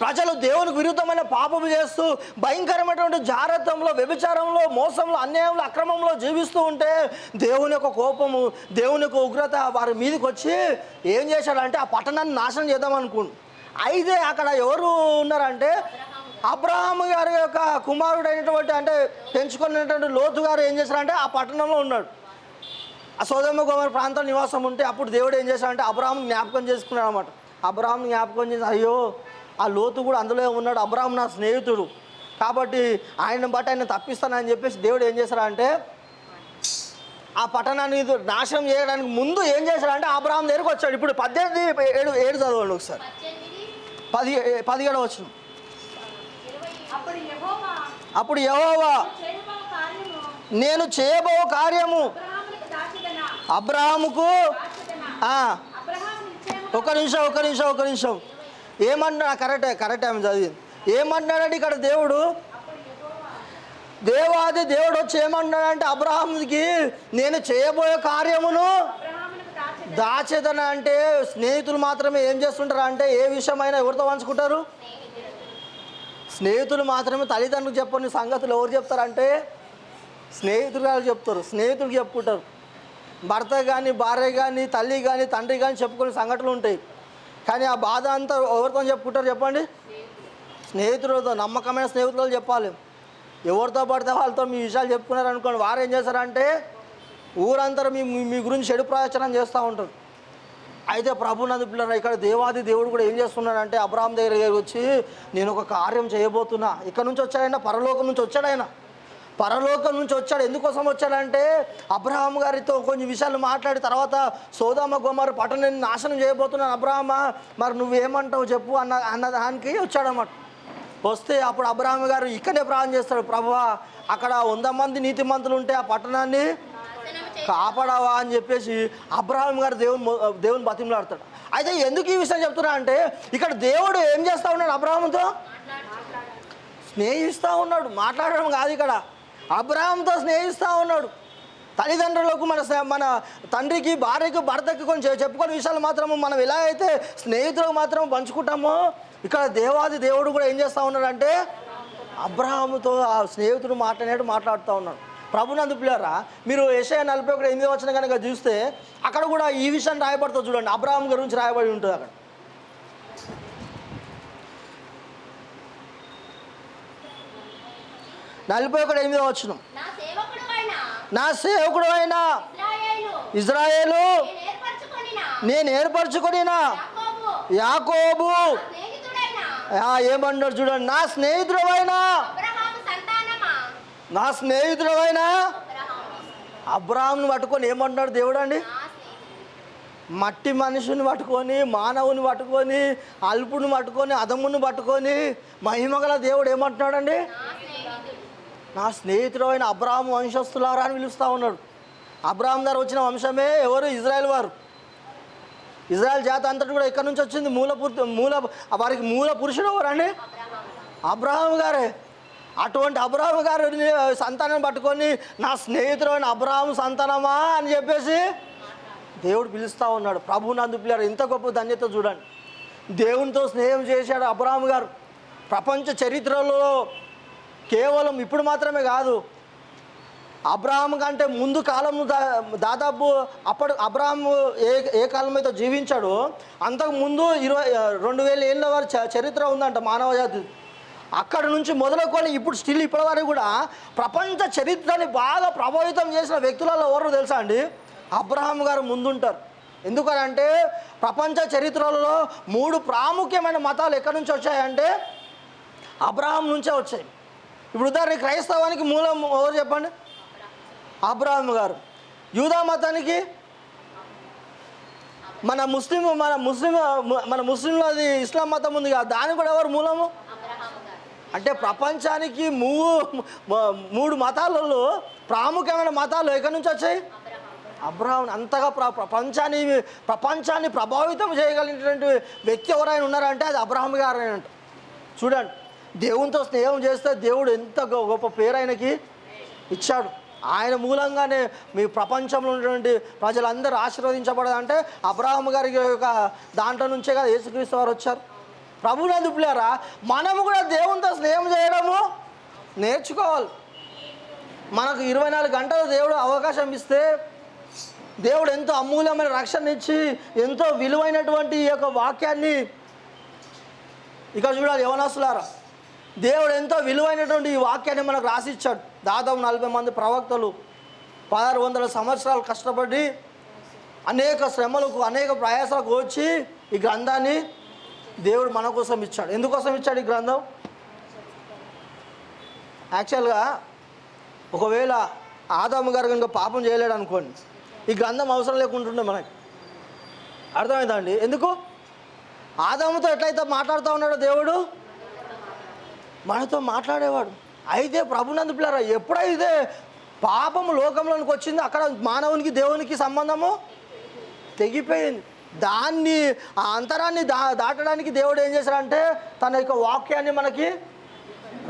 ప్రజలు దేవునికి విరుద్ధమైన పాపము చేస్తూ భయంకరమైనటువంటి జారత్వంలో, వ్యభిచారంలో, మోసంలో, అన్యాయంలో, అక్రమంలో జీవిస్తూ ఉంటే దేవుని యొక్క కోపము, దేవుని యొక్క ఉగ్రత వారి మీదకి వచ్చి ఏం చేశాడంటే ఆ పట్టణాన్ని నాశనం చేద్దాం అనుకుంటు. అయితే అక్కడ ఎవరు ఉన్నారంటే అబ్రహాము గారి యొక్క కుమారుడైనటువంటి అంటే పెంచుకున్నటువంటి లోతు గారు ఏం చేశారంటే ఆ పట్టణంలో ఉన్నాడు. ఆ సొదొమ గొమొర్రా ప్రాంతం నివాసం ఉంటే అప్పుడు దేవుడు ఏం చేశాడంటే అబ్రహాం జ్ఞాపకం చేసుకున్నాడు అన్నమాట. అబ్రహాం జ్ఞాపకం చేసి అయ్యో ఆ లోతు కూడా అందులో ఉన్నాడు, అబ్రహాం నా స్నేహితుడు కాబట్టి ఆయన బట్టి ఆయన తప్పిస్తానని చెప్పేసి దేవుడు ఏం చేశాడంటే ఆ పట్టణాన్ని నాశనం చేయడానికి ముందు ఏం చేశాడంటే అబ్రహాం దగ్గరికి వచ్చాడు. ఇప్పుడు 18:7 చదవండి ఒకసారి. 17 వచ్చిన అప్పుడు యెహోవా నేను చేయబో కార్యము అబ్రహాముకు ఒక నిమిషం ఏమంటున్నా కరెక్ట్ ఆమె చదివింది. ఏమంటున్నాడంటే ఇక్కడ దేవాది దేవుడు వచ్చి ఏమంటున్నాడంటే అబ్రహాముకి నేను చేయబోయే కార్యమును దాచేదన. అంటే స్నేహితులు మాత్రమే ఏం చేస్తుంటారు అంటే ఏ విషయమైనా ఎవరితో పంచుకుంటారు? స్నేహితులు మాత్రమే. తల్లిదండ్రులకు చెప్పని సంగతులు ఎవరు చెప్తారంటే స్నేహితులు గారు చెప్తారు, స్నేహితుడికి చెప్పుకుంటారు. భర్త కానీ, భార్య కానీ, తల్లి కానీ, తండ్రి కానీ చెప్పుకునే సంఘటనలు ఉంటాయి. కానీ ఆ బాధ అంతా ఎవరితో చెప్పుకుంటారు చెప్పండి? స్నేహితులతో, నమ్మకమైన స్నేహితులతో చెప్పాలి. ఎవరితో పడితే వాళ్ళతో మీ విషయాలు చెప్పుకున్నారు అనుకోండి, వారు ఏం చేస్తారంటే ఊరంతా మీ గురించి చెడు ప్రచారం చేస్తూ ఉంటారు. అయితే ప్రభునందు పిల్లలు ఇక్కడ దేవాది దేవుడు కూడా ఏం చేస్తున్నాడంటే అబ్రహాం దగ్గర వచ్చి నేను ఒక కార్యం చేయబోతున్నా. ఇక్కడ నుంచి వచ్చాడైనా పరలోకం నుంచి వచ్చాడైనా పరలోకం నుంచి వచ్చాడు. ఎందుకోసం వచ్చాడంటే అబ్రహాం గారితో కొన్ని విషయాలు మాట్లాడి తర్వాత సొదొమ గొమొర్రా పట్టణాన్ని నాశనం చేయబోతున్నాను అబ్రహామా మరి నువ్వేమంటావు చెప్పు అన్న దానికి వచ్చాడన్నమాట. వస్తే అప్పుడు అబ్రహాం గారు ఇక్కడే ప్రార్థన చేస్తాడు, ప్రభువా అక్కడ 100 మంది నీతిమంతులు ఉంటే ఆ పట్టణాన్ని కాపాడావా అని చెప్పేసి అబ్రహాం గారు దేవుని బతిమలాడతాడు. అయితే ఎందుకు ఈ విషయం చెప్తున్నా అంటే ఇక్కడ దేవుడు ఏం చేస్తూ ఉన్నాడు? అబ్రహాంతో స్నేహిస్తూ ఉన్నాడు. మాట్లాడడం కాదు, ఇక్కడ అబ్రహాంతో స్నేహిస్తూ ఉన్నాడు. తల్లిదండ్రులకు మన తండ్రికి, భార్యకు, భర్తకి కొంచెం చెప్పుకునే విషయాలు మాత్రము మనం ఎలా అయితే స్నేహితులకు మాత్రం పంచుకుంటామో, ఇక్కడ దేవాది దేవుడు కూడా ఏం చేస్తూ ఉన్నాడంటే అబ్రహాముతో ఆ స్నేహితుడు మాట్లాడుతూ ఉన్నాడు. ప్రభునందు పిల్లరా, మీరు యెషయా 41:8 కనుక చూస్తే అక్కడ కూడా ఈ విషయం రాయబడుతుంది. చూడండి, అబ్రహాం గురించి రాయబడి ఉంటుంది అక్కడ. 41:8 నా సేవకుడు అయిన ఇజ్రాయేలు నేను ఏర్పరచుకొనిన యాకోబు ఏమన్నాడు చూడండి, నా స్నేహితుడైన అబ్రహాంను పట్టుకొని ఏమంటున్నాడు దేవుడు అండి? మట్టి మనుషుని పట్టుకొని, మానవుని పట్టుకొని, అల్పుని పట్టుకొని, అదముని పట్టుకొని మహిమగల దేవుడు ఏమంటున్నాడండి? నా స్నేహితుడైన అబ్రహాము వంశస్థులారా అని పిలుస్తూ ఉన్నాడు. అబ్రహాం గారు వచ్చిన వంశమే ఎవరు? ఇజ్రాయెల్ వారు. ఇజ్రాయెల్ జాతి అంతటి కూడా ఇక్కడ నుంచి వచ్చింది. వారికి మూల పురుషుడు ఎవరండి? అబ్రహాం గారే. అటువంటి అబ్రహాం గారు సంతానం పట్టుకొని నా స్నేహితుడైన అబ్రహాం సంతానమా అని చెప్పేసి దేవుడు పిలుస్తూ ఉన్నాడు. ప్రభునందు పిల్లలు, ఎంత గొప్ప ధన్యత చూడండి. దేవునితో స్నేహం చేశాడు అబ్రహాం గారు. ప్రపంచ చరిత్రలో కేవలం ఇప్పుడు మాత్రమే కాదు, అబ్రహాం కంటే ముందు కాలం దాదాపు అప్పుడు అబ్రహాం ఏ కాలం అయితే జీవించాడో అంతకుముందు 22,000 ఏళ్ళ వారి చరిత్ర ఉందంట మానవ జాతి. అక్కడి నుంచి మొదలుకొని ఇప్పుడు ఇప్పటి వరకు కూడా ప్రపంచ చరిత్రని బాగా ప్రభావితం చేసిన వ్యక్తులలో ఎవరు తెలుసా అండి? అబ్రహాం గారు ముందుంటారు. ఎందుకనంటే ప్రపంచ చరిత్రలలో 3 ప్రాముఖ్యమైన మతాలు ఎక్కడి నుంచి వచ్చాయంటే అబ్రహాం నుంచే వచ్చాయి. ఇప్పుడు ఉదాహరణ క్రైస్తవానికి మూలం ఎవరు చెప్పండి? అబ్రహాం గారు. యూదా మతానికి మన ముస్లింలో అది ఇస్లాం మతం ఉంది కదా, దానికి కూడా ఎవరు మూలము? అంటే ప్రపంచానికి 3 మతాలలో ప్రాముఖ్యమైన మతాలు ఎక్కడి నుంచి వచ్చాయి? అబ్రహాం. అంతగా ప్రపంచాన్ని ప్రభావితం చేయగలిగినటువంటి వ్యక్తి ఎవరైనా ఉన్నారంటే అది అబ్రహాం గారు అంట. చూడండి, దేవునితో స్నేహం చేస్తే దేవుడు ఎంత గొప్ప పేరు ఆయనకి ఇచ్చాడు. ఆయన మూలంగానే మీ ప్రపంచంలో ఉన్నటువంటి ప్రజలందరూ ఆశీర్వదించబడదంటే అబ్రహాం గారి యొక్క దాంట్లో నుంచే కదా యేసుక్రీస్తు వారు వచ్చారు. ప్రభునందు పిల్లరా, మనము కూడా దేవునితో స్నేహం చేయడము నేర్చుకోవాలి. మనకు 24 గంటలు దేవుడు అవకాశం ఇస్తే దేవుడు ఎంతో అమూల్యమైన రక్షణ ఇచ్చి ఎంతో విలువైనటువంటి ఈ యొక్క వాక్యాన్ని ఇక్కడ చూడాలి. యవనస్తులారా, దేవుడు ఎంతో విలువైనటువంటి ఈ వాక్యాన్ని మనకు రాసిచ్చాడు. దాదాపు 40 మంది ప్రవక్తలు 1600 సంవత్సరాలు కష్టపడి అనేక శ్రమలకు అనేక ప్రయాసాలకు వచ్చి ఈ గ్రంథాన్ని దేవుడు మన కోసం ఇచ్చాడు. ఎందుకోసం ఇచ్చాడు ఈ గ్రంథం? యాక్చువల్గా ఒకవేళ ఆదాము గారు కనుక పాపం చేయలేడు అనుకోండి, ఈ గ్రంథం అవసరం లేకుంటుండే మనకి. అర్థమైందండి? ఎందుకు? ఆదాముతో ఎట్లయితే మాట్లాడుతూ ఉన్నాడో దేవుడు మనతో మాట్లాడేవాడు. అయితే ప్రభునందు పిల్లరా, ఎప్పుడైతే పాపము లోకంలోనికి వచ్చిందో అక్కడ మానవునికి దేవునికి సంబంధము తెగిపోయింది. దాన్ని ఆ అంతరాన్ని దాటడానికి దేవుడు ఏం చేశాడంటే తన యొక్క వాక్యాన్ని మనకి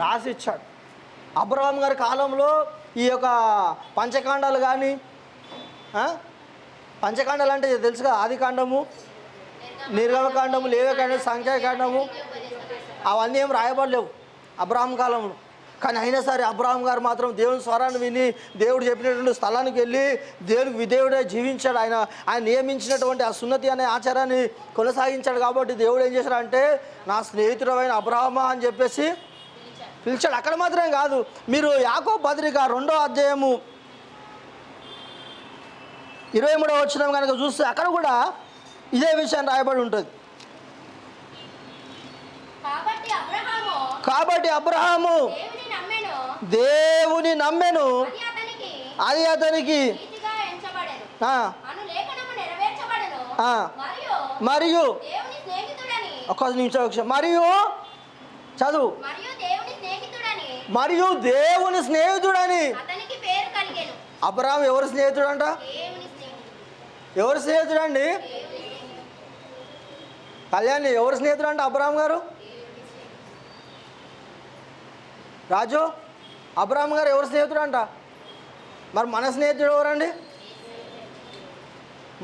రాసిచ్చాడు. అబ్రహాం గారి కాలంలో ఈ యొక్క పంచకాండాలు కానీ, పంచకాండాలు అంటే తెలుసుగా, ఆదికాండము, నిర్గమకాండము, లేవికాండము, సంఖ్యాకాండము, అవన్నీ ఏం రాయబడలేవు అబ్రహాం కాలంలో. కానీ అయినా సరే అబ్రహాం గారు మాత్రం దేవుని స్వరాన్ని విని దేవుడు చెప్పినటువంటి స్థలానికి వెళ్ళి దేవునికి విధేయుడే జీవించాడు. ఆయన నియమించినటువంటి ఆ సున్నతి అనే ఆచారాన్ని కొనసాగించాడు. కాబట్టి దేవుడు ఏం చేశాడంటే నా స్నేహితుడైన అబ్రహామా అని చెప్పేసి పిలిచాడు. అక్కడ మాత్రమే కాదు, మీరు యాకోబు పత్రిక 2వ అధ్యాయము 23వ వచనం కనుక చూస్తే అక్కడ కూడా ఇదే విషయం రాయబడి ఉంటుంది. కాబట్టి అబ్రహాము దేవుని నమ్మెను, అది అతనికి మరియు ఒక నిమిషం, మరియు చదువు, మరియు దేవుని స్నేహితుడని అబ్రహాం ఎవరు స్నేహితుడు అంట? ఎవరు స్నేహితుడు అండి? కళ్యాణి ఎవరు స్నేహితుడు అంట అబ్రహాం గారు? రాజు, అబ్రహాం గారు ఎవరు స్నేహితుడు అంట? మరి మన స్నేహితుడు ఎవరండి?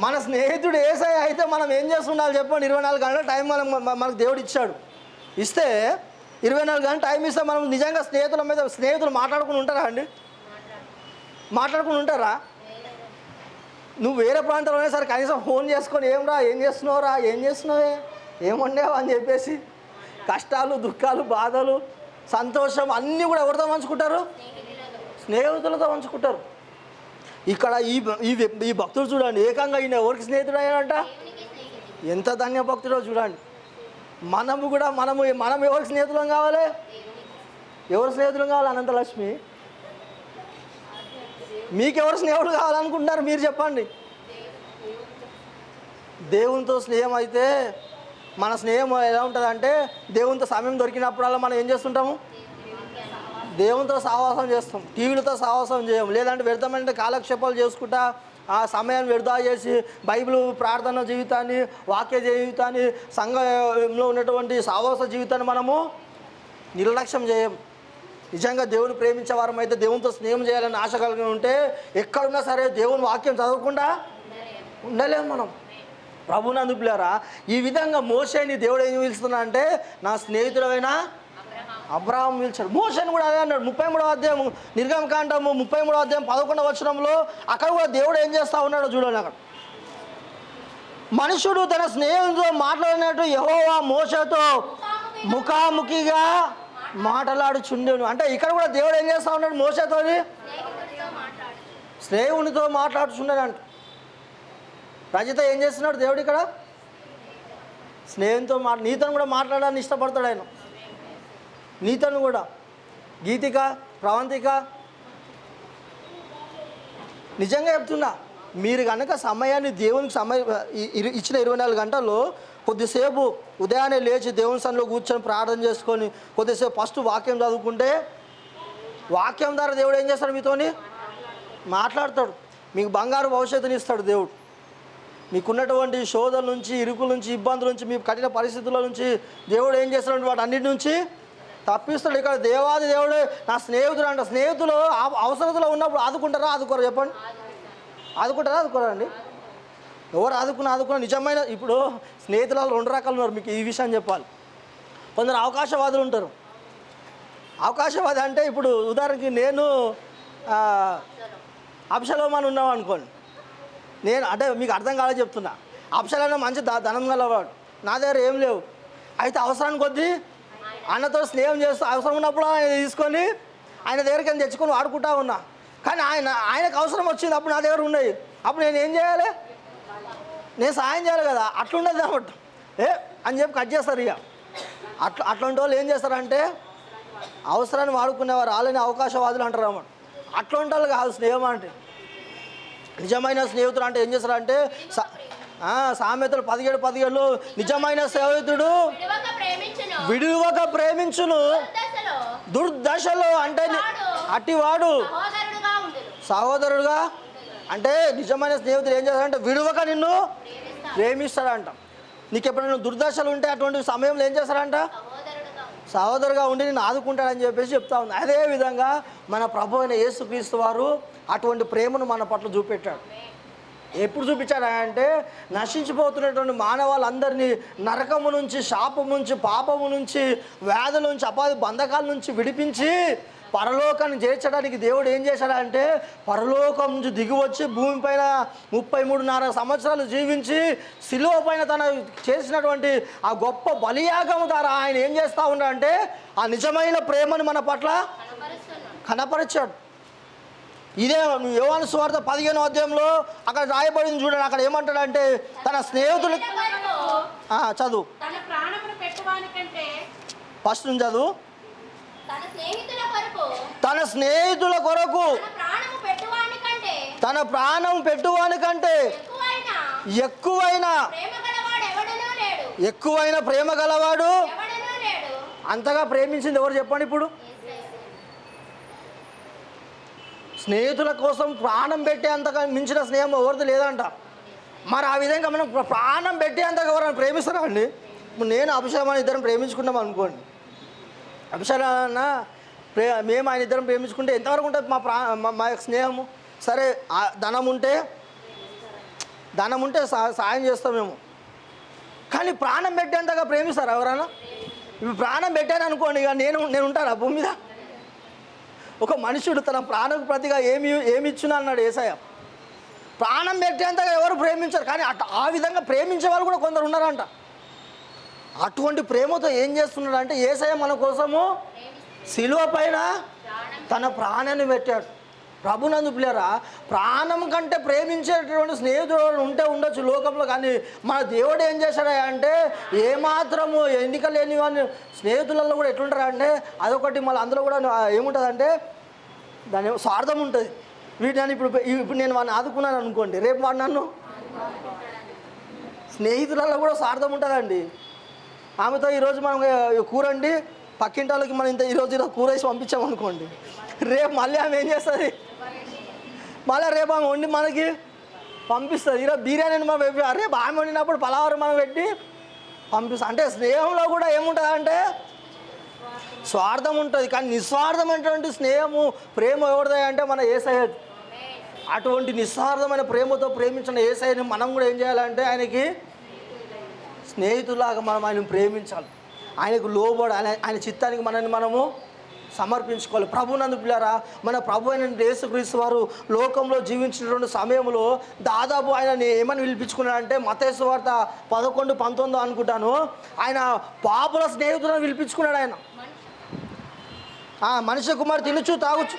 మన స్నేహితుడు యేసయ్య అయితే మనం ఏం చేస్తుండాలి చెప్పండి? 24 గంటల టైం మనకు దేవుడు ఇచ్చాడు. ఇస్తే 24 గంటల టైం ఇస్తే మనం నిజంగా స్నేహితులు మాట్లాడుకుని ఉంటారా అండి? మాట్లాడుకుని ఉంటారా? నువ్వు వేరే ప్రాంతంలో సరే కనీసం ఫోన్ చేసుకొని ఏం చేస్తున్నావురా, ఏం చేస్తున్నావే, ఏముండేవా అని చెప్పేసి కష్టాలు, దుఃఖాలు, బాధలు, సంతోషం అన్నీ కూడా ఎవరితో పంచుకుంటారు? స్నేహితులతో పంచుకుంటారు. ఇక్కడ ఈ భక్తుడు చూడండి, ఏకంగా ఈయన ఎవరికి స్నేహితుడు అయ్యాడంట? ఎంత ధన్య భక్తుడో చూడండి. మనం ఎవరికి స్నేహితులం కావాలి? ఎవరు స్నేహితులం కావాలి? అనంతలక్ష్మి, మీకెవరు స్నేహితుడు కావాలనుకుంటున్నారు మీరు చెప్పండి? దేవునితో స్నేహం అయితే మన స్నేహం ఎలా ఉంటుందంటే, దేవునితో సమయం దొరికినప్పుడల్లా మనం ఏం చేస్తుంటాము? దేవునితో సహవాసం చేస్తాం. టీవీలతో సహవాసం చేయం. లేదంటే వ్యర్థమైన కాలక్షేపాలు చేసుకుంటా ఆ సమయాన్ని వ్యర్థ చేసి బైబిల్ ప్రార్థన జీవితాన్ని, వాక్య జీవితాన్ని, సంఘంలో ఉన్నటువంటి సహవాస జీవితాన్ని మనము నిర్లక్ష్యం చేయం. నిజంగా దేవుని ప్రేమించే వారం అయితే దేవునితో స్నేహం చేయాలని ఆశ కలిగి ఉంటే ఎక్కడున్నా సరే దేవుని వాక్యం చదవకుండా ఉండలేము మనం. ప్రభునందు పిల్లారా, ఈ విధంగా మోషేని దేవుడు ఏం పిలుస్తున్నా అంటే నా స్నేహితుడైన అబ్రహాం పిలిచాడు. మోషేని కూడా అదే అన్నాడు. 33వ అధ్యాయం నిర్గమకాండము 33వ అధ్యాయం 11వ వచనంలో అక్కడ కూడా దేవుడు ఏం చేస్తూ ఉన్నాడో చూడండి. అక్కడ మనుషుడు తన స్నేహితుతో మాట్లాడినట్టు యెహోవా మోషేతో ముఖాముఖిగా మాట్లాడుచుండెను. అంటే ఇక్కడ కూడా దేవుడు ఏం చేస్తూ ఉన్నాడు? మోషేతోని స్నేహితునితో మాట్లాడుచుండేనంట. రజిత ఏం చేస్తున్నాడు? దేవుడు ఇక్కడ స్నేహితుతో నీతను కూడా మాట్లాడాలని ఇష్టపడతాడు ఆయన. నీతను కూడా. గీతిక, ప్రవంతిక, నిజంగా చెప్తున్నా, మీరు కనుక సమయాన్ని దేవునికి ఇచ్చిన 24 గంటల్లో కొద్దిసేపు ఉదయాన్నే లేచి దేవుని సన్నిధిలో కూర్చొని ప్రార్థన చేసుకొని కొద్దిసేపు ఫస్ట్ వాక్యం చదువుకుంటే వాక్యం ద్వారా దేవుడు ఏం చేస్తాడు? మీతోని మాట్లాడతాడు. మీకు బంగారు భవిష్యత్తుని ఇస్తాడు దేవుడు. మీకున్నటువంటి శోధల నుంచి, ఇరుకుల నుంచి, ఇబ్బందుల నుంచి, మీ కఠిన పరిస్థితుల నుంచి దేవుడు ఏం చేస్తాడు? వాటి అన్నిటి నుంచి తప్పిస్తాడు. ఇక్కడ దేవాది దేవుడే నా స్నేహితుడు అంట. స్నేహితులు అవసరతలో ఉన్నప్పుడు ఆదుకుంటారా? ఆదుకోరా? చెప్పండి. ఆదుకోరా అండి? ఎవరు ఆదుకున్నా నిజమైన ఇప్పుడు స్నేహితులలో 2 రకాలు ఉన్నారు. మీకు ఈ విషయం చెప్పాలి. కొందరు అవకాశవాదులు ఉంటారు. అవకాశవాది అంటే ఇప్పుడు ఉదాహరణకి నేను అబ్షలోం అని ఉన్నాం అనుకోండి. నేను అంటే మీకు అర్థం కాలేదు చెప్తున్నా. అబ్షలోం మంచి ధనం గలవాడు, నా దగ్గర ఏం లేవు. అయితే అవసరానికి కొద్దీ అన్నతో స్నేహం చేస్తూ అవసరం ఉన్నప్పుడు ఆయన తీసుకొని ఆయన దగ్గరికి తెచ్చుకొని వాడుకుంటా ఉన్నా. కానీ ఆయనకు అవసరం వచ్చింది, అప్పుడు నా దగ్గర ఉన్నాయి. అప్పుడు నేను ఏం చేయాలి? నేను సాయం చేయాలి కదా. అట్లుండదు కాబట్టి అని చెప్పి కట్ చేస్తారు. ఇక అట్లాంటి వాళ్ళు ఏం చేస్తారంటే అవసరాన్ని వాడుకునేవారు వాళ్ళని అవకాశవాదులు అంటారు అన్నమాట. అట్లాంటి వాళ్ళు కాదు స్నేహం అంటే. నిజమైన స్నేహితుడు అంటే ఏం చేస్తారంటే సామెతలు 17:17 నిజమైన స్నేహితుడు విడువక ప్రేమించును, దుర్దశలో అంటే అట్టివాడు సహోదరుడుగా. అంటే నిజమైన స్నేహితుడు ఏం చేస్తాడంటే విడువక నిన్ను ప్రేమిస్తాడంట. నీకు ఎప్పుడైనా దుర్దశలు ఉంటే అటువంటి సమయంలో ఏం చేస్తాడంట? సహోదరుగా ఉండి నేను ఆదుకుంటాడని చెప్పేసి చెప్తా ఉంది. అదేవిధంగా మన ప్రభు అయిన యేసుక్రీస్తు వారు అటువంటి ప్రేమను మన పట్ల చూపెట్టాడు. ఎప్పుడు చూపించాడంటే నశించిపోతున్నటువంటి మానవాళ్ళందరినీ నరకము నుంచి, శాపము నుంచి, పాపము నుంచి, వ్యాధుల నుంచి, అపాధి బంధకాల నుంచి విడిపించి పరలోకాన్ని చేర్చడానికి దేవుడు ఏం చేశాడంటే పరలోకం నుంచి దిగివచ్చి భూమిపైన 33.5 సంవత్సరాలు జీవించి శిలువ పైన తన చేసినటువంటి ఆ గొప్ప బలియాగము ద్వారా ఆయన ఏం చేస్తూ ఉన్నాడంటే ఆ నిజమైన ప్రేమను మన పట్ల కనపరిచాడు. ఇదే యోహాను సువార్త 15వ అధ్యాయంలో అక్కడ రాయబడింది చూడండి. అక్కడ ఏమంటాడంటే తన స్నేహితులు చదువు ఫస్ట్ నుంచి చదువు. తన స్నేహితుల కొరకు తన ప్రాణం పెట్టువాని కంటే ఎక్కువైన ప్రేమ గలవాడు అంతగా ప్రేమించింది ఎవరు చెప్పండి? ఇప్పుడు స్నేహితుల కోసం ప్రాణం పెట్టేంతగా మించిన స్నేహం ఎవరిది లేదంట. మరి ఆ విధంగా మనం ప్రాణం పెట్టేంతగా ఎవరైనా ప్రేమిస్తారా అండి? నేను అభిషేకాన్ని ఇద్దరం ప్రేమించుకున్నాం అనుకోండి, అభిషేకాన్న మేము ఆయన ఇద్దరం ప్రేమించుకుంటే ఎంతవరకు ఉంటుంది మా యొక్క స్నేహము? సరే ధనం ఉంటే సాయం చేస్తాం మేము, కానీ ప్రాణం పెట్టేంతగా ప్రేమిస్తారా ఎవరైనా? ఇప్పుడు ప్రాణం పెట్టాను అనుకోండి, ఇక నేను ఉంటాను ఆ భూమి మీద. ఒక మనుషుడు తన ప్రాణకు ప్రతిగా ఏమి ఇచ్చునా అన్నాడు యేసయ్య. ప్రాణం పెట్టేంతగా ఎవరు ప్రేమించారు, కానీ ఆ విధంగా ప్రేమించే వాళ్ళు కూడా కొందరు ఉన్నారంట. అటువంటి ప్రేమతో ఏం చేస్తున్నాడు అంటే యేసయ్య మన కోసము శిలువ పైన తన ప్రాణాన్ని పెట్టాడు. ప్రభునందు పిల్లరా, ప్రాణం కంటే ప్రేమించేటటువంటి స్నేహితుడు ఉండొచ్చు లోకంలో, కానీ మన దేవుడు ఏం చేశాడు అంటే ఏమాత్రము ఎన్నిక లేని వాడిని స్నేహితులలో కూడా ఎట్లుంటారు అంటే అదొకటి. మళ్ళీ అందులో కూడా ఏముంటుందంటే దాని స్వార్థం ఉంటుంది. వీటిని ఇప్పుడు నేను వాడిని ఆదుకున్నాను అనుకోండి, రేపు వాడు నన్ను, స్నేహితులలో కూడా స్వార్థం ఉంటుందండి. ఆమెతో ఈరోజు మనం కూరండి పక్కింటి వాళ్ళకి మనం ఈరోజు కూర వేసి పంపించామనుకోండి, రేపు మళ్ళీ ఆమె ఏం చేస్తుంది, మళ్ళీ రేపు ఆమె వండి మనకి పంపిస్తుంది. ఈరోజు బిర్యానీ మనం రేపు ఆమె వండినప్పుడు పలావరం మనం పెట్టి పంపిస్తాం. అంటే స్నేహంలో కూడా ఏముంటుంది అంటే స్వార్థం ఉంటుంది, కానీ నిస్వార్థమైనటువంటి స్నేహము ప్రేమ ఎవరిది అంటే మన యేసయ్య. అటువంటి నిస్వార్థమైన ప్రేమతో ప్రేమించిన యేసయ్యని మనం కూడా ఏం చేయాలంటే ఆయనకి స్నేహితులాగా మనం ఆయనను ప్రేమించాలి, ఆయనకు లోబడాలి, ఆయన చిత్తానికి మనము సమర్పించుకోవాలి. ప్రభునందు పిల్లరా, మన ప్రభు అయిన యేసుక్రీస్తు వారు లోకంలో జీవించినటువంటి సమయంలో దాదాపు ఆయన ఏమని పిలిపించుకున్నాడంటే మత్తయి సువార్త 11:19 అనుకుంటాను, ఆయన పాపుల స్నేహితులను పిలిపించుకున్నాడు. ఆయన మనిషి కుమారు తినుచు తాగుచు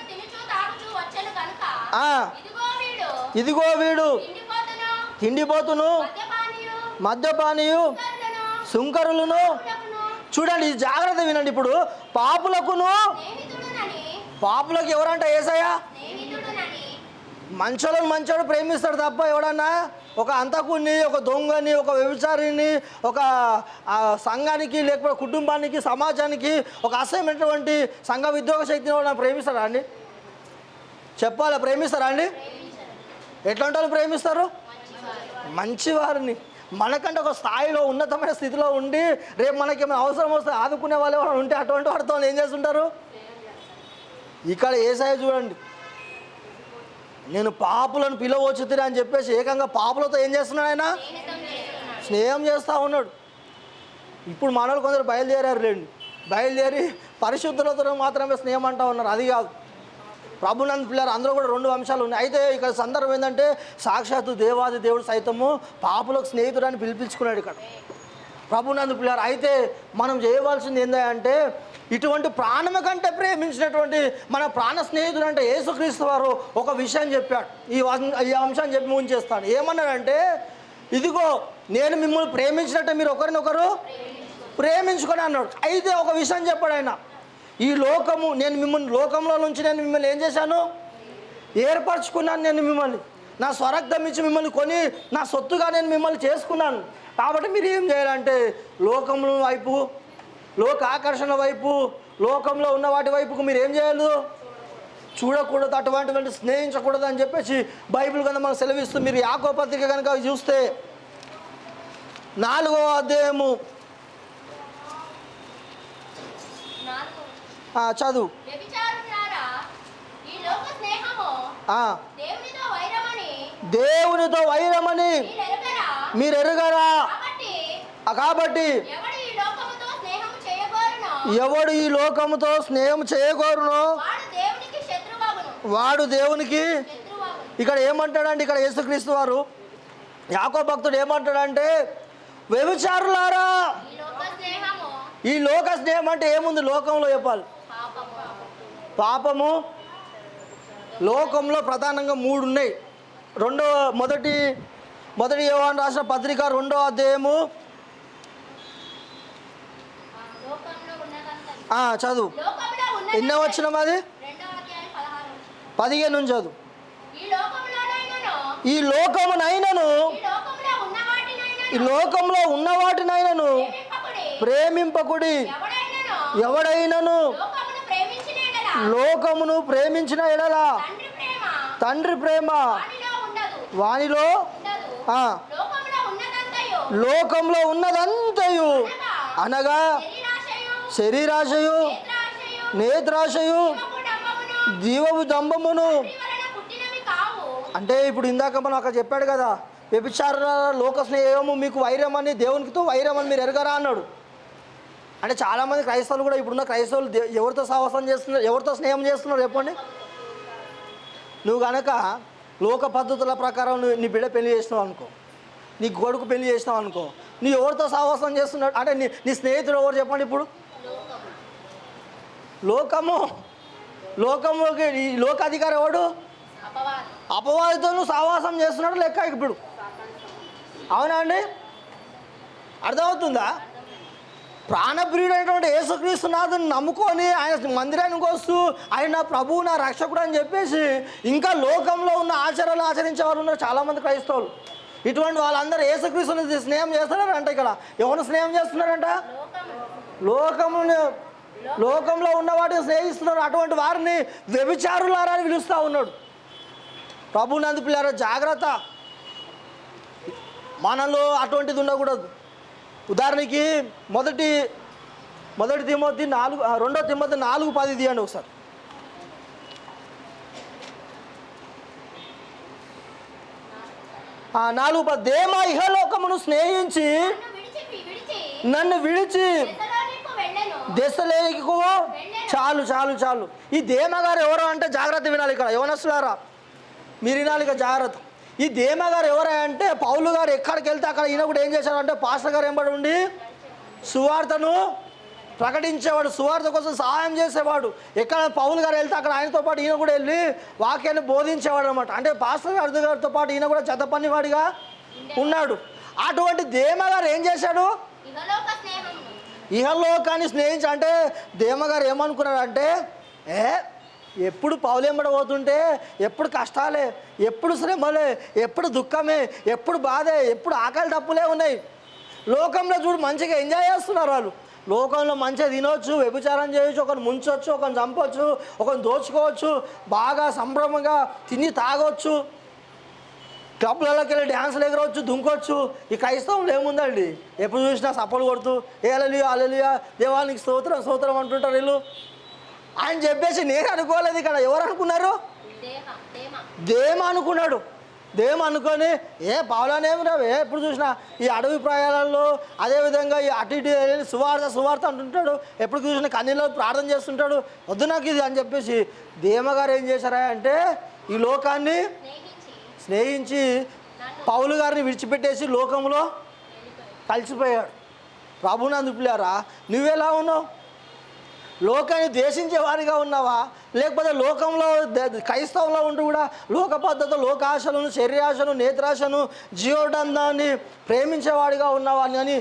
ఇదిగో వీడు తిండిపోతును మద్యపానీయు సుంకరులను. చూడండి, ఇది జాగ్రత్త వినండి. ఇప్పుడు పాపులకు ఎవరంట యేసయ్య? మంచోడు ప్రేమిస్తాడు తప్ప ఎవడన్నా ఒక అంతకుని, ఒక దొంగని, ఒక వ్యభిచారిని, ఒక సంఘానికి లేకపోతే కుటుంబానికి, సమాజానికి ఒక అసహ్యమైనటువంటి సంఘ విద్రోహ శక్తిని ఎవడన్నా ప్రేమిస్తారా అండి? చెప్పాలా, ప్రేమిస్తారా అండి? ఎట్లాంటి వాళ్ళు ప్రేమిస్తారు? మంచివారిని. మనకంటే ఒక స్థాయిలో ఉన్నతమైన స్థితిలో ఉండి రేపు మనకేమైనా అవసరం వస్తే ఆదుకునే వాళ్ళు ఎవరైనా ఉంటే అటువంటి వాడితో ఏం చేస్తుంటారు? ఇక్కడ యేసయ్య చూడండి, నేను పాపులను పిలవచ్చుతున్నా అని చెప్పేసి ఏకంగా పాపులతో ఏం చేస్తున్నాడు? ఆయన స్నేహం చేస్తూ ఉన్నాడు. ఇప్పుడు మనోళ్ళు కొందరు బయలుదేరి పరిశుద్ధులతో మాత్రమే స్నేహం అంటూ ఉన్నారు. అది కాదు. ప్రభునందు పిల్లలు అందరూ కూడా 2 అంశాలు ఉన్నాయి. అయితే ఇక్కడ సందర్భం ఏంటంటే సాక్షాత్తు దేవాది దేవుడు సైతము పాపులకు స్నేహితుడని పిలిపించుకున్నాడు ఇక్కడ. ప్రభునందు పిల్లలు అయితే మనం చేయవలసింది ఏంటంటే ఇటువంటి ప్రాణము కంటే ప్రేమించినటువంటి మన ప్రాణ స్నేహితుడు అంటే యేసుక్రీస్తు వారు ఒక విషయం చెప్పాడు. ఈ అంశాన్ని చెప్పి ముంచేస్తాను. ఏమన్నాడంటే, ఇదిగో నేను మిమ్మల్ని ప్రేమించినట్టే మీరు ఒకరినొకరు ప్రేమించుకొని అన్నాడు. అయితే ఒక విషయం చెప్పాడు ఆయన, ఈ లోకము నేను మిమ్మల్ని ఏం చేశాను? ఏర్పరచుకున్నాను. నేను మిమ్మల్ని నా స్వరక్తం ఇచ్చి మిమ్మల్ని కొని నా సొత్తుగా నేను మిమ్మల్ని చేసుకున్నాను. కాబట్టి మీరు ఏం చేయాలంటే లోకముల వైపు, లోక ఆకర్షణ వైపు, లోకంలో ఉన్న వాటి వైపుకు మీరు ఏం చేయాలి? చూడకూడదు, అటువంటి స్నేహించకూడదు అని చెప్పేసి బైబిల్ కనుక మనకు సెలవిస్తూ మీరు యాకోబు పత్రిక కనుక చూస్తే 4వ అధ్యాయము చదువు. దేవునితో వైరమని మీరు ఎరుగరా? కాబట్టి ఎవడు ఈ లోకముతో స్నేహం చేయగోరునో వాడు దేవునికి. ఇక్కడ ఏమంటాడంటే, ఇక్కడ యేసుక్రీస్తు వారు యాకోబు భక్తుడు ఏమంటాడంటే, వ్యభిచారులారా, ఈ లోక స్నేహం అంటే ఏముంది లోకంలో చెప్పాలి? పాపము. లోకంలో ప్రధానంగా 3 ఉన్నాయి. మొదటి యోహాను రాసిన పత్రిక 2వ అధ్యాయము చదువు. ఎన్నో వచ్చినాం? అది 15 నుంచి చదువు. ఈ లోకమునైనను, ఈ లోకంలో ఉన్న వాటినైనను ప్రేమింపకుడి. ఎవడైనను లోకమును ప్రేమించిన ఎడల తండ్రి ప్రేమ వానిలో లోకంలో ఉన్నదంతయు అనగా శరీరాశయు నేత్రాశయు జీవపు దంభమును. అంటే ఇప్పుడు ఇందాక మనం అక్కడ చెప్పాడు కదా, వ్యభిచార లోక స్నేహము మీకు వైరమని, దేవునితో వైరమని మీరు ఎరగరా అన్నాడు. అంటే చాలామంది క్రైస్తవులు కూడా, ఇప్పుడున్న క్రైస్తవులు ఎవరితో సహవాసం చేస్తున్నారు, ఎవరితో స్నేహం చేస్తున్నారు చెప్పండి. నువ్వు కనుక లోక పద్ధతుల ప్రకారం నీ బిడ్డ పెళ్లి చేసినావు అనుకో, నీ కొడుకు పెళ్లి చేసినావు అనుకో, నీ ఎవరితో సహవాసం చేస్తున్నాడు అంటే నీ స్నేహితుడు ఎవరు చెప్పండి. ఇప్పుడు లోకముకి ఈ లోకాధికారి ఎవడు? అపవాదితో నువ్వు సహవాసం చేస్తున్నాడు లెక్క ఇప్పుడు. అవునా అండి? అర్థమవుతుందా? ప్రాణప్రియుడైనటువంటి యేసుక్రీస్తునాథుని నమ్ముకొని ఆయన మందిరానికి వస్తూ ఆయన నా ప్రభువు నా రక్షకుడు అని చెప్పేసి ఇంకా లోకంలో ఉన్న ఆచారాలు ఆచరించే వాళ్ళు ఉన్నారు చాలామంది క్రైస్తవులు. ఇటువంటి వాళ్ళందరూ యేసుక్రీస్తుని స్నేహం చేస్తున్నారంట. ఇక్కడ ఎవరు స్నేహం చేస్తున్నారంట? లోకంలో ఉన్న వాటిని స్నేహిస్తున్నారు. అటువంటి వారిని వ్యభిచారులారా అని పిలుస్తూ ఉన్నాడు. ప్రభునందు పిల్లారా జాగ్రత్త, మనలో అటువంటిది ఉండకూడదు. ఉదాహరణకి మొదటి తిమోతి 2 తిమోతి 4:10 తీయండి ఒకసారి. దేమ ఇహలోకమును స్నేహించి నన్ను విడిచి దెస్సలోనికు చాలు. ఈ దేమ గారు ఎవరో అంటే జాగ్రత్త వినాలి. ఇక్కడ యవనస్తులారా మీరు వినాలి ఇక జాగ్రత్త. ఈ దేమ గారు ఎవరా అంటే పౌలు గారు ఎక్కడికి వెళ్తే అక్కడ ఈయన కూడా ఏం చేశాడంటే పాస్టర్ గారు ఎంబడి ఉండి సువార్తను ప్రకటించేవాడు, సువార్త కోసం సహాయం చేసేవాడు. ఎక్కడ పౌలు గారు వెళ్తే అక్కడ ఆయనతో పాటు ఈయన కూడా వెళ్ళి వాక్యాన్ని బోధించేవాడు అనమాట. అంటే పాస్టర్ గారితో పాటు ఈయన కూడా చెత్త పనివాడిగా ఉన్నాడు. అటువంటి దేమ గారు ఏం చేశాడు? ఇహలోకాన్ని స్నేహించి. అంటే దేమగారు ఏమనుకున్నాడంటే ఎప్పుడు పౌలెంబడ పోతుంటే ఎప్పుడు కష్టాలే, ఎప్పుడు శ్రమలే, ఎప్పుడు దుఃఖమే, ఎప్పుడు బాధే, ఎప్పుడు ఆకలి తప్పులే ఉన్నాయి. లోకంలో చూడు మంచిగా ఎంజాయ్ చేస్తున్నారు వాళ్ళు. లోకంలో మంచిగా తినవచ్చు, వ్యభిచారం చేయొచ్చు, ఒకరిని ముంచవచ్చు, ఒకరిని చంపవచ్చు, ఒకరిని దోచుకోవచ్చు, బాగా సంభ్రమంగా తిని తాగొచ్చు, క్లబ్లలోకి వెళ్ళి డ్యాన్సులు ఎగరవచ్చు, దుంకొచ్చు. ఈ క్రైస్తవంలో ఏముందండి? ఎప్పుడు చూసినా సపోర్ట్ కొడుతూ హల్లెలూయా దేవానికి స్తోత్రం అంటుంటారు వీళ్ళు. ఆయన చెప్పేసి నేను అనుకోలేదు. ఇక్కడ ఎవరు అనుకున్నారు? దేమ అనుకున్నాడు. దేమ అనుకొని పావులానేమి రావు, ఎప్పుడు చూసినా ఈ అడవి ప్రాయాలలో అదేవిధంగా ఈ అటు ఇటు సువార్త అంటుంటాడు, ఎప్పుడు చూసినా కన్నీళ్ళు ప్రార్థన చేస్తుంటాడు, వద్దు నాకు ఇది అని చెప్పేసి దేమగారు ఏం చేశారా అంటే ఈ లోకాన్ని స్నేహించి పౌలు గారిని విడిచిపెట్టేసి లోకంలో కలిసిపోయాడు. ప్రభునందు పిల్లారా నువ్వెలా ఉన్నావు? లోకాన్ని ద్వేషించేవారిగా ఉన్నావా, లేకపోతే లోకంలో క్రైస్తవంలో ఉంటూ కూడా లోక పద్ధతి, లోకాశలను, శరీరాశను, నేత్రాశను, జీవోడందాన్ని ప్రేమించేవాడిగా ఉన్నావా అని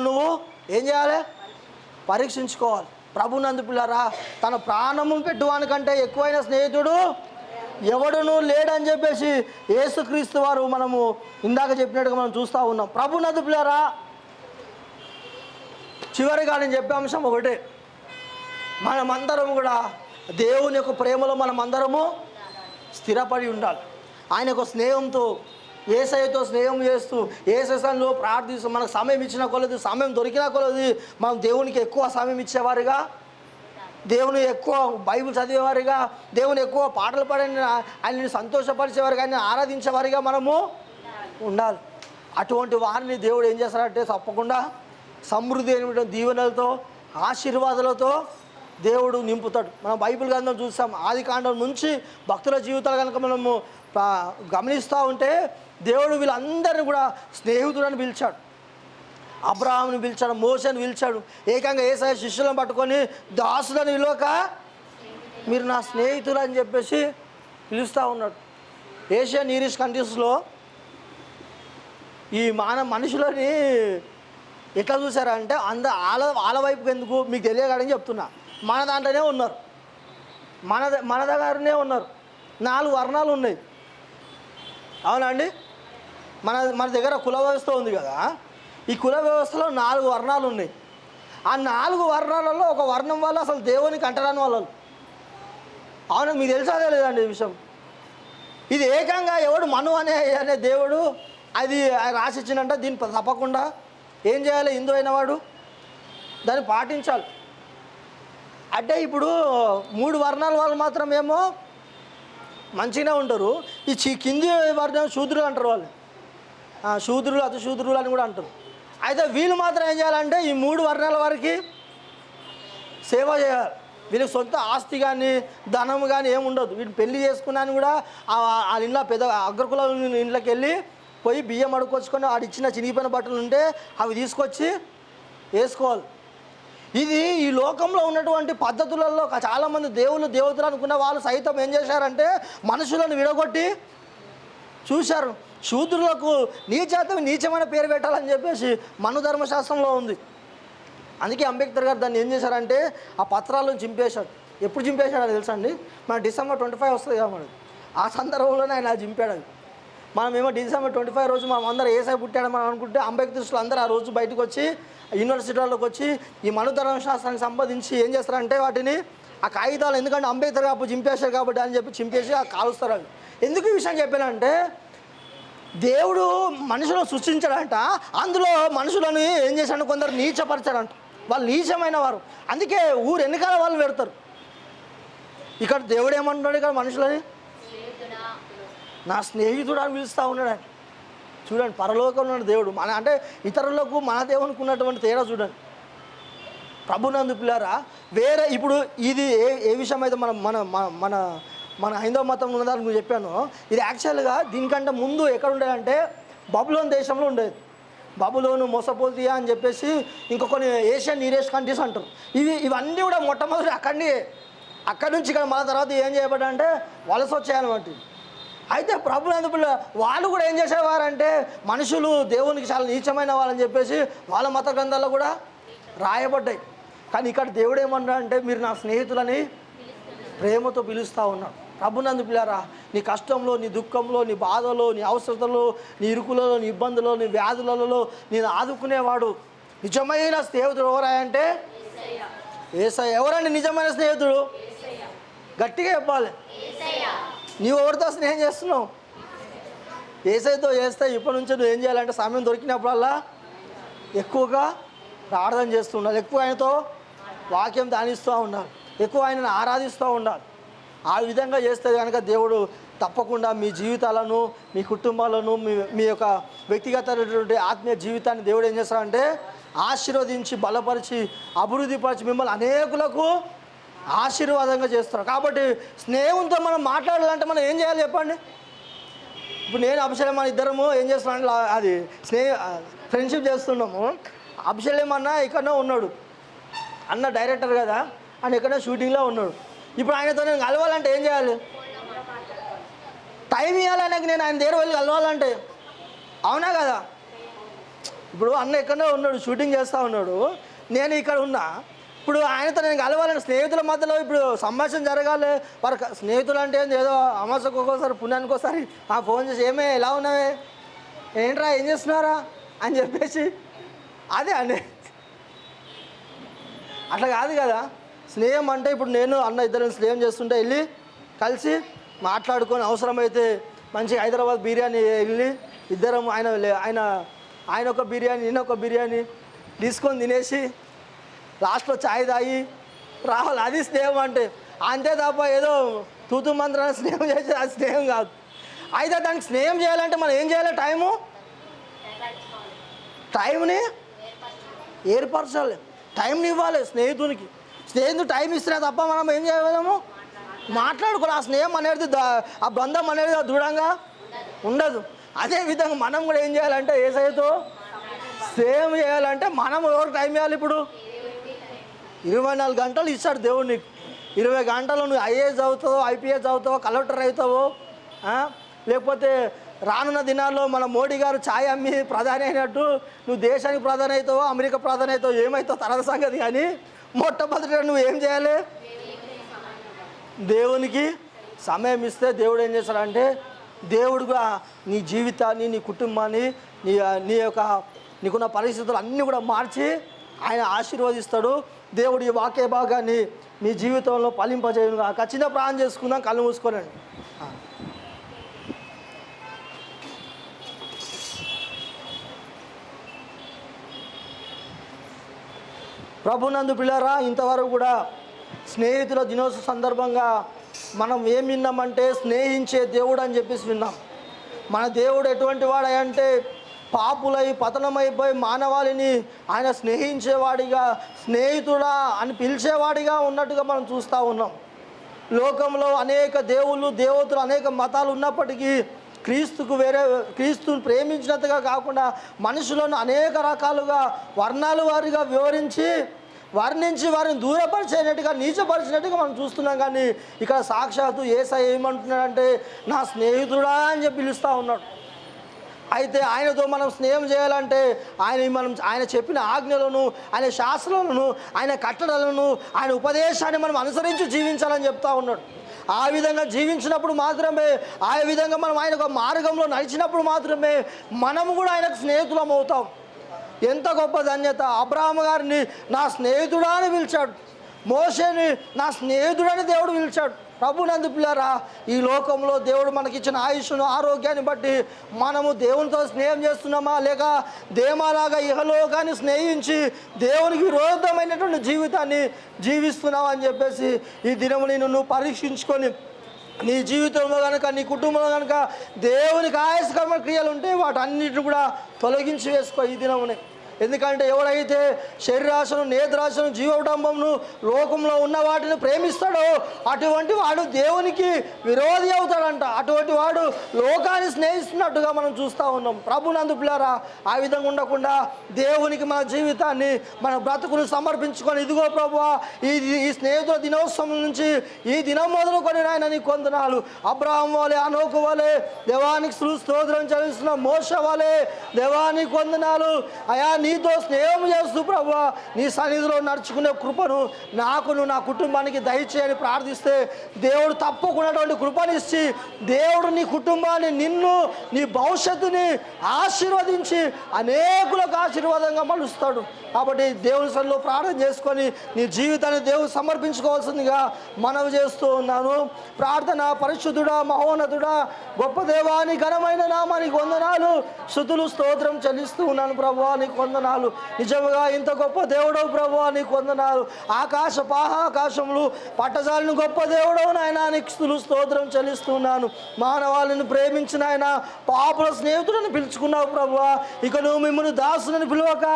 నువ్వు ఏం చేయాలి? పరీక్షించుకోవాలి. ప్రభునందు పిల్లారా తన ప్రాణము పెట్టువానికంటే ఎక్కువైన స్నేహితుడు ఎవడును లేడని చెప్పేసి యేసుక్రీస్తు వారు మనము ఇందాక చెప్పినట్టుగా మనం చూస్తూ ఉన్నాం. ప్రభునందు పిల్లారా చివరిగా నేను చెప్పే అంశం ఒకటే, మనమందరం కూడా దేవుని యొక్క ప్రేమలో మనమందరము స్థిరపడి ఉండాలి. ఆయన యొక్క స్నేహంతో యేసయ్యతో స్నేహం చేస్తూ యేసయ్యలో ప్రార్థిస్తూ మనకు సమయం ఇచ్చిన కొలది, సమయం దొరికిన కొలది మనం దేవునికి ఎక్కువ సమయం ఇచ్చేవారుగా, దేవుని ఎక్కువ బైబిల్ చదివేవారిగా, దేవుని ఎక్కువ పాటలు పాడి ఆయన్ని సంతోషపరిచేవారిగా, ఆయన ఆరాధించేవారిగా మనము ఉండాలి. అటువంటి వారిని దేవుడు ఏం చేస్తాడంటే తప్పకుండా సమృద్ధి అయిన దీవెనలతో ఆశీర్వాదాలతో దేవుడు నింపుతాడు. మనం బైబిల్ గ్రంథం చూస్తాం, ఆది కాండం నుంచి భక్తుల జీవితాలు కనుక మనము గమనిస్తూ ఉంటే దేవుడు వీళ్ళందరినీ కూడా స్నేహితుడని పిలిచాడు. అబ్రహాముని పిలిచాడు, మోషేని పిలిచాడు, ఏకంగా యేసయ్య శిష్యులను పట్టుకొని దాసులను విలువక మీరు నా స్నేహితులు అని చెప్పేసి పిలుస్తూ ఉన్నాడు. ఏషియన్ ఈరిష్ కంట్రీస్లో ఈ మనుషులని ఎట్లా చూసారంటే వాళ్ళ వైపుకి ఎందుకు మీకు తెలియగాడని చెప్తున్నా, మన దాంట్లోనే ఉన్నారు, మన దగ్గరనే ఉన్నారు. 4 వర్ణాలు ఉన్నాయి. అవునా అండి? మన దగ్గర కుల వ్యవస్థ ఉంది కదా, ఈ కుల వ్యవస్థలో 4 వర్ణాలు ఉన్నాయి. ఆ 4 వర్ణాలలో ఒక వర్ణం వల్ల అసలు దేవునికి అంటరాని వాళ్ళు. అవునా? మీకు తెలిసాదే లేదండి ఈ విషయం? ఇది ఏకంగా ఎవడు మను అనే దేవుడు అది రాసిచ్చిందంట. దీన్ని తప్పకుండా ఏం చేయాలి? హిందూ అయిన వాడు దాన్ని పాటించాలి. అంటే ఇప్పుడు 3 వర్ణాల వాళ్ళు మాత్రమేమో మంచిగానే ఉంటారు. ఈ కింది వర్ణం శూద్రులు అంటారు వాళ్ళు, శూద్రులు అతి శూద్రులు అని కూడా అంటారు. అయితే వీళ్ళు మాత్రం ఏం చేయాలంటే ఈ 3 వర్ణాల వారికి సేవ చేయాలి. వీళ్ళకి సొంత ఆస్తి కానీ ధనం కానీ ఏమి ఉండదు. వీటిని పెళ్లి చేసుకున్నాను కూడా ఆ ఇంట్లో పెద్ద అగ్రకుల ఇంట్లోకి వెళ్ళి పోయి బియ్యం అడుక్కొచ్చుకొని ఆడిచ్చిన చినిగిపోయిన బట్టలు ఉంటే అవి తీసుకొచ్చి వేసుకోవాలి. ఇది ఈ లోకంలో ఉన్నటువంటి పద్ధతులలో చాలామంది దేవతలు అనుకున్న వాళ్ళు సైతం ఏం చేశారంటే మనుషులను విడగొట్టి చూశారు. శూద్రులకు నీచమైన పేరు పెట్టాలని చెప్పేసి మను ధర్మశాస్త్రంలో ఉంది. అందుకే అంబేద్కర్ గారు దాన్ని ఏం చేశారంటే ఆ పత్రాలను చింపేశాడు. ఎప్పుడు చింపేశాడో తెలుసా అండి? మన December 25 వస్తుంది కదా మనకి, ఆ సందర్భంలోనే ఆయన చింపాడు. అది మనమేమో December 25 రోజు మనం అందరూ ఏసై పుట్టాడు మనం అనుకుంటే, అంబేద్కరిస్టులు అందరూ ఆ రోజు బయటకు వచ్చి యూనివర్సిటీలోకి వచ్చి ఈ మను ధర్మశాస్త్రానికి సంబంధించి ఏం చేస్తారంటే వాటిని ఆ కాగితాలు, ఎందుకంటే అంబేద్కర్ అప్పుడు చింపేశారు కాబట్టి అని చెప్పి చింపేసి ఆ కాలుస్తారు. అవి ఎందుకు ఈ విషయం చెప్పానంటే, దేవుడు మనుషులను సృష్టించాడంట, అందులో మనుషులను ఏం చేశాడు, కొందరు నీచపరిచాడంట. వాళ్ళు నీచమైన వారు, అందుకే ఊరు వెనకాల వాళ్ళు పెడతారు. ఇక్కడ దేవుడు ఏమంటున్నాడు, ఇక్కడ మనుషులని నా స్నేహితుడు అని పిలుస్తూ ఉన్నాడు. ఆయన చూడండి, పరలోకంలో ఉన్న దేవుడు మన అంటే ఇతరులకు మన దేవునికి ఉన్నటువంటి తేడా చూడండి. ప్రభునందు పిల్లారా, వేరే ఇప్పుడు ఇది ఏ విషయం అయితే మన మన మన మన హైందవ మతం ఉన్నదాన్ని నేను చెప్పాను. ఇది యాక్చువల్గా దీనికంటే ముందు ఎక్కడ ఉండేదంటే బబులోన్ దేశంలో ఉండేది. బబులోను, మొసపోతియా అని చెప్పేసి ఇంకా కొన్ని ఏషియన్ నీరెస్ట్ కంట్రీస్ అంటారు. ఇవన్నీ కూడా మొట్టమొదటి అక్కడి నుంచి ఇక్కడ మన తర్వాత ఏం చేయబడ్డాయంటే వలస వచ్చాయన్నమాట. అయితే ప్రభునందు పిల్ల వాళ్ళు కూడా ఏం చేసేవారంటే మనుషులు దేవునికి చాలా నీచమైన వాళ్ళని చెప్పేసి వాళ్ళ మత గ్రంథాల్లో కూడా రాయబడ్డాయి. కానీ ఇక్కడ దేవుడు ఏమన్నాడంటే, మీరు నా స్నేహితులని ప్రేమతో పిలుస్తూ ఉన్నాడు. ప్రభునందు పిల్లారా, నీ కష్టంలో, నీ దుఃఖంలో, నీ బాధలో, నీ అవసరతలో, నీ ఇరుకులలో, నీ ఇబ్బందులలో, నీ వ్యాధులలో నేను ఆదుకునేవాడు నిజమైన స్నేహితుడు ఎవరంటే యేసయ్య. ఎవరండి నిజమైన స్నేహితుడు? గట్టిగా చెప్పాలి. నీవు ఎవరితో స్నేహం చేస్తున్నావు? యేసయ్యతో చేస్తే ఇప్పటి నుంచి నువ్వు ఏం చేయాలంటే సమయం దొరికినప్పుడల్లా ఎక్కువగా ప్రార్థన చేస్తూ ఉండాలి, ఎక్కువ ఆయనతో వాక్యం ధ్యానిస్తూ ఉండాలి, ఎక్కువ ఆయనను ఆరాధిస్తూ ఉండాలి. ఆ విధంగా చేస్తే కనుక దేవుడు తప్పకుండా మీ జీవితాలను, మీ కుటుంబాలను, మీ యొక్క వ్యక్తిగతమైనటువంటి ఆత్మీయ జీవితాన్ని దేవుడు ఏం చేస్తాడంటే ఆశీర్వదించి బలపరిచి అభివృద్ధిపరిచి మిమ్మల్ని అనేకులకు ఆశీర్వాదంగా చేస్తారు. కాబట్టి స్నేహంతో మనం మాట్లాడాలంటే మనం ఏం చేయాలి చెప్పండి? ఇప్పుడు నేను అభిషేకం మన ఇద్దరము ఏం చేస్తున్నాం, అది ఫ్రెండ్షిప్ చేస్తున్నాము. అభిషేకం అన్న ఎక్కడో ఉన్నాడు, అన్న డైరెక్టర్ కదా, ఆయన ఎక్కడో షూటింగ్లో ఉన్నాడు. ఇప్పుడు ఆయనతో నేను కలవాలంటే ఏం చేయాలి? టైం ఇవ్వాలి ఆయనకి, నేను ఆయన దగ్గర వెళ్ళి కలవాలంటే. అవునా కదా? ఇప్పుడు అన్న ఎక్కడో ఉన్నాడు, షూటింగ్ చేస్తూ ఉన్నాడు, నేను ఇక్కడ ఉన్నా. ఇప్పుడు ఆయనతో నేను కలవాలని స్నేహితుల మధ్యలో ఇప్పుడు సంభాషణ జరగాలి. వారు స్నేహితులు అంటే ఏదో అమాసకు ఒక్కోసారి పుణ్యానికి ఒకసారి ఫోన్ చేసి ఏమే ఎలా ఉన్నావే, ఏంట్రా ఏం చేస్తున్నారా అని చెప్పేసి అదే అండి. అట్లా కాదు కదా స్నేహం అంటే. ఇప్పుడు నేను అన్న ఇద్దరిని స్నేహం చేస్తుంటే వెళ్ళి కలిసి మాట్లాడుకొని అవసరమైతే మంచిగా హైదరాబాద్ బిర్యానీ వెళ్ళి ఇద్దరం ఆయన ఒక బిర్యానీ, నేను ఒక బిర్యానీ తీసుకొని తినేసి లాస్ట్లో ఛాయ్ తాగి రావాలి. అది స్నేహం అంటే. అంతే తప్ప ఏదో తూతు మంత్రాన్ని స్నేహం చేసి అది స్నేహం కాదు. అయితే దానికి స్నేహం చేయాలంటే మనం ఏం చేయాలి? టైంని ఏర్పరచాలి, టైంని ఇవ్వాలి స్నేహితునికి. స్నేహితుడు టైం ఇస్తున్నా తప్ప మనం ఏం చేయగలము? మాట్లాడుకోవాలి. ఆ స్నేహం అనేది, ఆ బంధం అనేది దృఢంగా ఉండదు. అదేవిధంగా మనం కూడా ఏం చేయాలంటే యేసయ్యతో స్నేహం చేయాలంటే మనం ఎవరికి టైం ఇవ్వాలి? ఇప్పుడు 24 గంటలు ఇస్తాడు దేవుడు నీకు. 20 గంటలు నువ్వు ఐఏఎస్ అవుతావో, ఐపీఎస్ అవుతావో, కలెక్టర్ అవుతావో, లేకపోతే రానున్న దినాల్లో మన మోడీ గారు ఛాయ్ అమ్మి ప్రధాని అయినట్టు నువ్వు దేశానికి ప్రధాని అవుతావో, అమెరికా ప్రధాని అవుతావో, ఏమవుతావు తర్వాత సంగతి. కానీ మొట్టమొదటిగా నువ్వు ఏం చేయాలి? దేవునికి సమయం ఇస్తే దేవుడు ఏం చేస్తాడంటే దేవుడుగా నీ జీవితాన్ని, నీ కుటుంబాన్ని, నీకున్న పరిస్థితులు అన్నీ కూడా మార్చి ఆయన ఆశీర్వదిస్తాడు. దేవుడు ఈ వాక్య భాగాన్ని మీ జీవితంలో ఫలింపజేయునుగా. ఖచ్చితంగా ప్రార్థన చేసుకుందాం, కళ్ళు మూసుకోనండి. ప్రభునందు పిల్లరా, ఇంతవరకు కూడా స్నేహితుల దినోత్సవ సందర్భంగా మనం ఏం విన్నామంటే స్నేహించే దేవుడు అని చెప్పేసి విన్నాం. మన దేవుడు ఎటువంటి వాడంటే పాపులై పతనమైపోయి మానవాళిని ఆయన స్నేహించేవాడిగా, స్నేహితుడా అని పిలిచేవాడిగా ఉన్నట్టుగా మనం చూస్తూ ఉన్నాం. లోకంలో అనేక దేవుళ్ళు దేవతలు అనేక మతాలు ఉన్నప్పటికీ క్రీస్తుని ప్రేమించినంతగా కాకుండా మనుషులను అనేక రకాలుగా వర్ణాలు వారిగా వర్ణించి వారిని దూరపరిచేటట్టుగా నీచపరిచినట్టుగా మనం చూస్తున్నాం. కానీ ఇక్కడ సాక్షాత్తు యేసయ్య ఏమంటున్నాడంటే నా స్నేహితుడా అని చెప్పి పిలుస్తూ ఉన్నాడు. అయితే ఆయనతో మనం స్నేహం చేయాలంటే ఆయన చెప్పిన ఆజ్ఞలను, ఆయన శాస్త్రాలను, ఆయన కట్టడలను, ఆయన ఉపదేశాన్ని మనం అనుసరించి జీవించాలని చెప్తా ఉన్నాడు. ఆ విధంగా జీవించినప్పుడు మాత్రమే, ఆ విధంగా మనం ఆయన ఒక మార్గంలో నడిచినప్పుడు మాత్రమే మనము కూడా ఆయనకు స్నేహితులం అవుతాం. ఎంత గొప్ప ధన్యత! అబ్రహాము గారిని నా స్నేహితుడా అని పిలిచాడు, మోషేని నా స్నేహితుడని దేవుడు పిలిచాడు. ప్రభునందు పిల్లరా, ఈ లోకంలో దేవుడు మనకిచ్చిన ఆయుష్ను ఆరోగ్యాన్ని బట్టి మనము దేవునితో స్నేహం చేస్తున్నామా, లేక దేమాలాగా ఇహలోకాన్ని స్నేహించి దేవునికి విరోధమైనటువంటి జీవితాన్ని జీవిస్తున్నావా అని చెప్పేసి ఈ దినము నువ్వు పరీక్షించుకొని నీ జీవితంలో కనుక, నీ కుటుంబంలో కనుక దేవునికి ఆయాసకరమైన క్రియలు ఉంటే వాటన్నిటిని కూడా తొలగించి వేసుకో ఈ దినమునే. ఎందుకంటే ఎవడైతే శరీరాశను, నేత్రాశను, జీవోడంబంను, లోకంలో ఉన్న వాటిని ప్రేమిస్తాడో అటువంటి వాడు దేవునికి విరోధి అవుతాడంట. అటువంటి వాడు లోకాన్ని స్నేహిస్తున్నట్టుగా మనం చూస్తూ ఉన్నాం. ప్రభునందు పిల్లరా, ఆ విధంగా ఉండకుండా దేవునికి మన జీవితాన్ని, మన బ్రతుకును సమర్పించుకొని, ఇదిగో ప్రభువా ఈ స్నేహితుల దినోత్సవం నుంచి ఈ దినం మొదలుకొని నాయన నీ కొందనాలు. అబ్రహాం వలె, అనోకు వలె దేవానికి స్తోత్రం చెల్లిస్తున్న మోషే వలె దేవానికి కొందనాలు. అయా నీతో స్నేహం చేస్తూ ప్రభువా నీ సన్నిధిలో నడుచుకునే కృపను నాకును నా కుటుంబానికి దయచేయని ప్రార్థిస్తే దేవుడు తప్పకుండా కృపనిచ్చి దేవుడు నీ కుటుంబాన్ని, నిన్ను, నీ భవిష్యత్తుని ఆశీర్వదించి అనేకులకు ఆశీర్వాదంగా మలుస్తాడు. కాబట్టి దేవుని సన్నిధిలో ప్రార్థన చేసుకొని నీ జీవితాన్ని దేవుడు సమర్పించుకోవాల్సిందిగా మనవి చేస్తూ ఉన్నాను. ప్రార్థన. పరిశుద్ధుడా, మహోన్నతుడా, గొప్ప దేవాని ఘనమైన నామానికి వందనాలు, స్తుతులు, స్తోత్రం చెల్లిస్తూ ఉన్నాను ప్రభువా, నీకు వందనాలు. నిజముగా ఇంత గొప్ప దేవుడవు ప్రభువా, నీకు వందనాలు. ఆకాశములు పట్టజాలిని గొప్ప దేవుడవు నాయన, నీకు స్తుతులు, స్తోత్రం చెల్లిస్తున్నాను. మానవాళిని ప్రేమించిన ఆయన పాపుల స్నేహితులను పిలుచుకున్నావు ప్రభువా. ఇక నువ్వు మిమ్మల్ని దాసులను పిలువక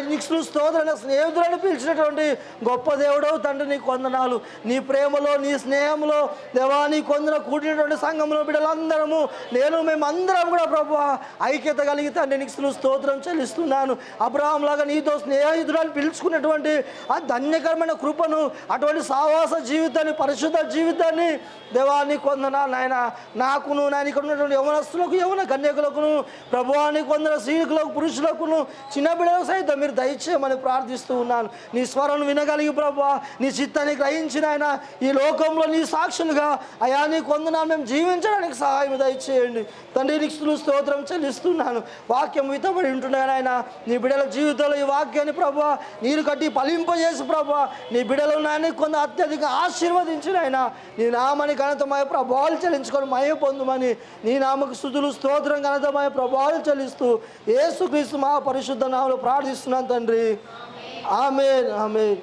నీకు స్తోత్రం స్నేహితులను పిలిచినటువంటి గొప్ప దేవుడవు తండ్రి, నీకు వందనాలు. నీ ప్రేమలో, నీ స్నేహంలో దేవా, నీ కొందన కూడినటువంటి సంఘంలో బిడ్డలందరము, మేమందరం కూడా ప్రభువా ఐక్యత కలిగి తండ్రి నీకు స్తోత్రం చెల్లిస్తున్నాను. అబ్రహాం లాగా నీతో స్నేహితులను పిలుచుకున్నటువంటి ఆ ధన్యకరమైన కృపను, అటువంటి సావాస జీవితాన్ని, పరిశుద్ధ జీవితాన్ని దేవాన్ని కొందనాలు నాయన. నాకును నాయన ఇక్కడ ఉన్నటువంటి యవనస్తులకు, యవన కన్యకులకును ప్రభువా, నీ కొందరు స్త్రీలకు, పురుషులకును, చిన్న బిడ్డలకు సైతం మీరు దయచేయమని ప్రార్థిస్తూ ఉన్నాను. నీ స్వరం వినగలిగి ప్రభువా, నీ చిత్తాన్ని గ్రహించిన ఆయన ఈ లోకంలో నీ సాక్షులుగా అయా నీ కొందనాలు మేము జీవించడానికి సహాయం దయచేయండి తండ్రి. నీకు స్తోత్రం చెల్లిస్తున్నాను. వాక్యం వితబడి ఉంటున్నాను ఆయన. నీ బిడ్డల జీవితంలో ఈ వాక్యాన్ని ప్రభువా నీరు కట్టి ఫలింపజేసి ప్రభువా నీ బిడ్డలు నాయన కొంత అత్యధిక ఆశీర్వదించిన ఆయన నీ నామని ఘనతమయ ప్రభావాలు చెల్లించుకొని మయ పొందుమని నీ నామకు స్తుతులు, స్తోత్రం, ఘనతమయ ప్రభావాలు చెల్లిస్తూ యేసుక్రీస్తు మహా పరిశుద్ధ నామములో ప్రార్థిస్తున్నాను తండ్రి. ఆమేన్, ఆమేన్.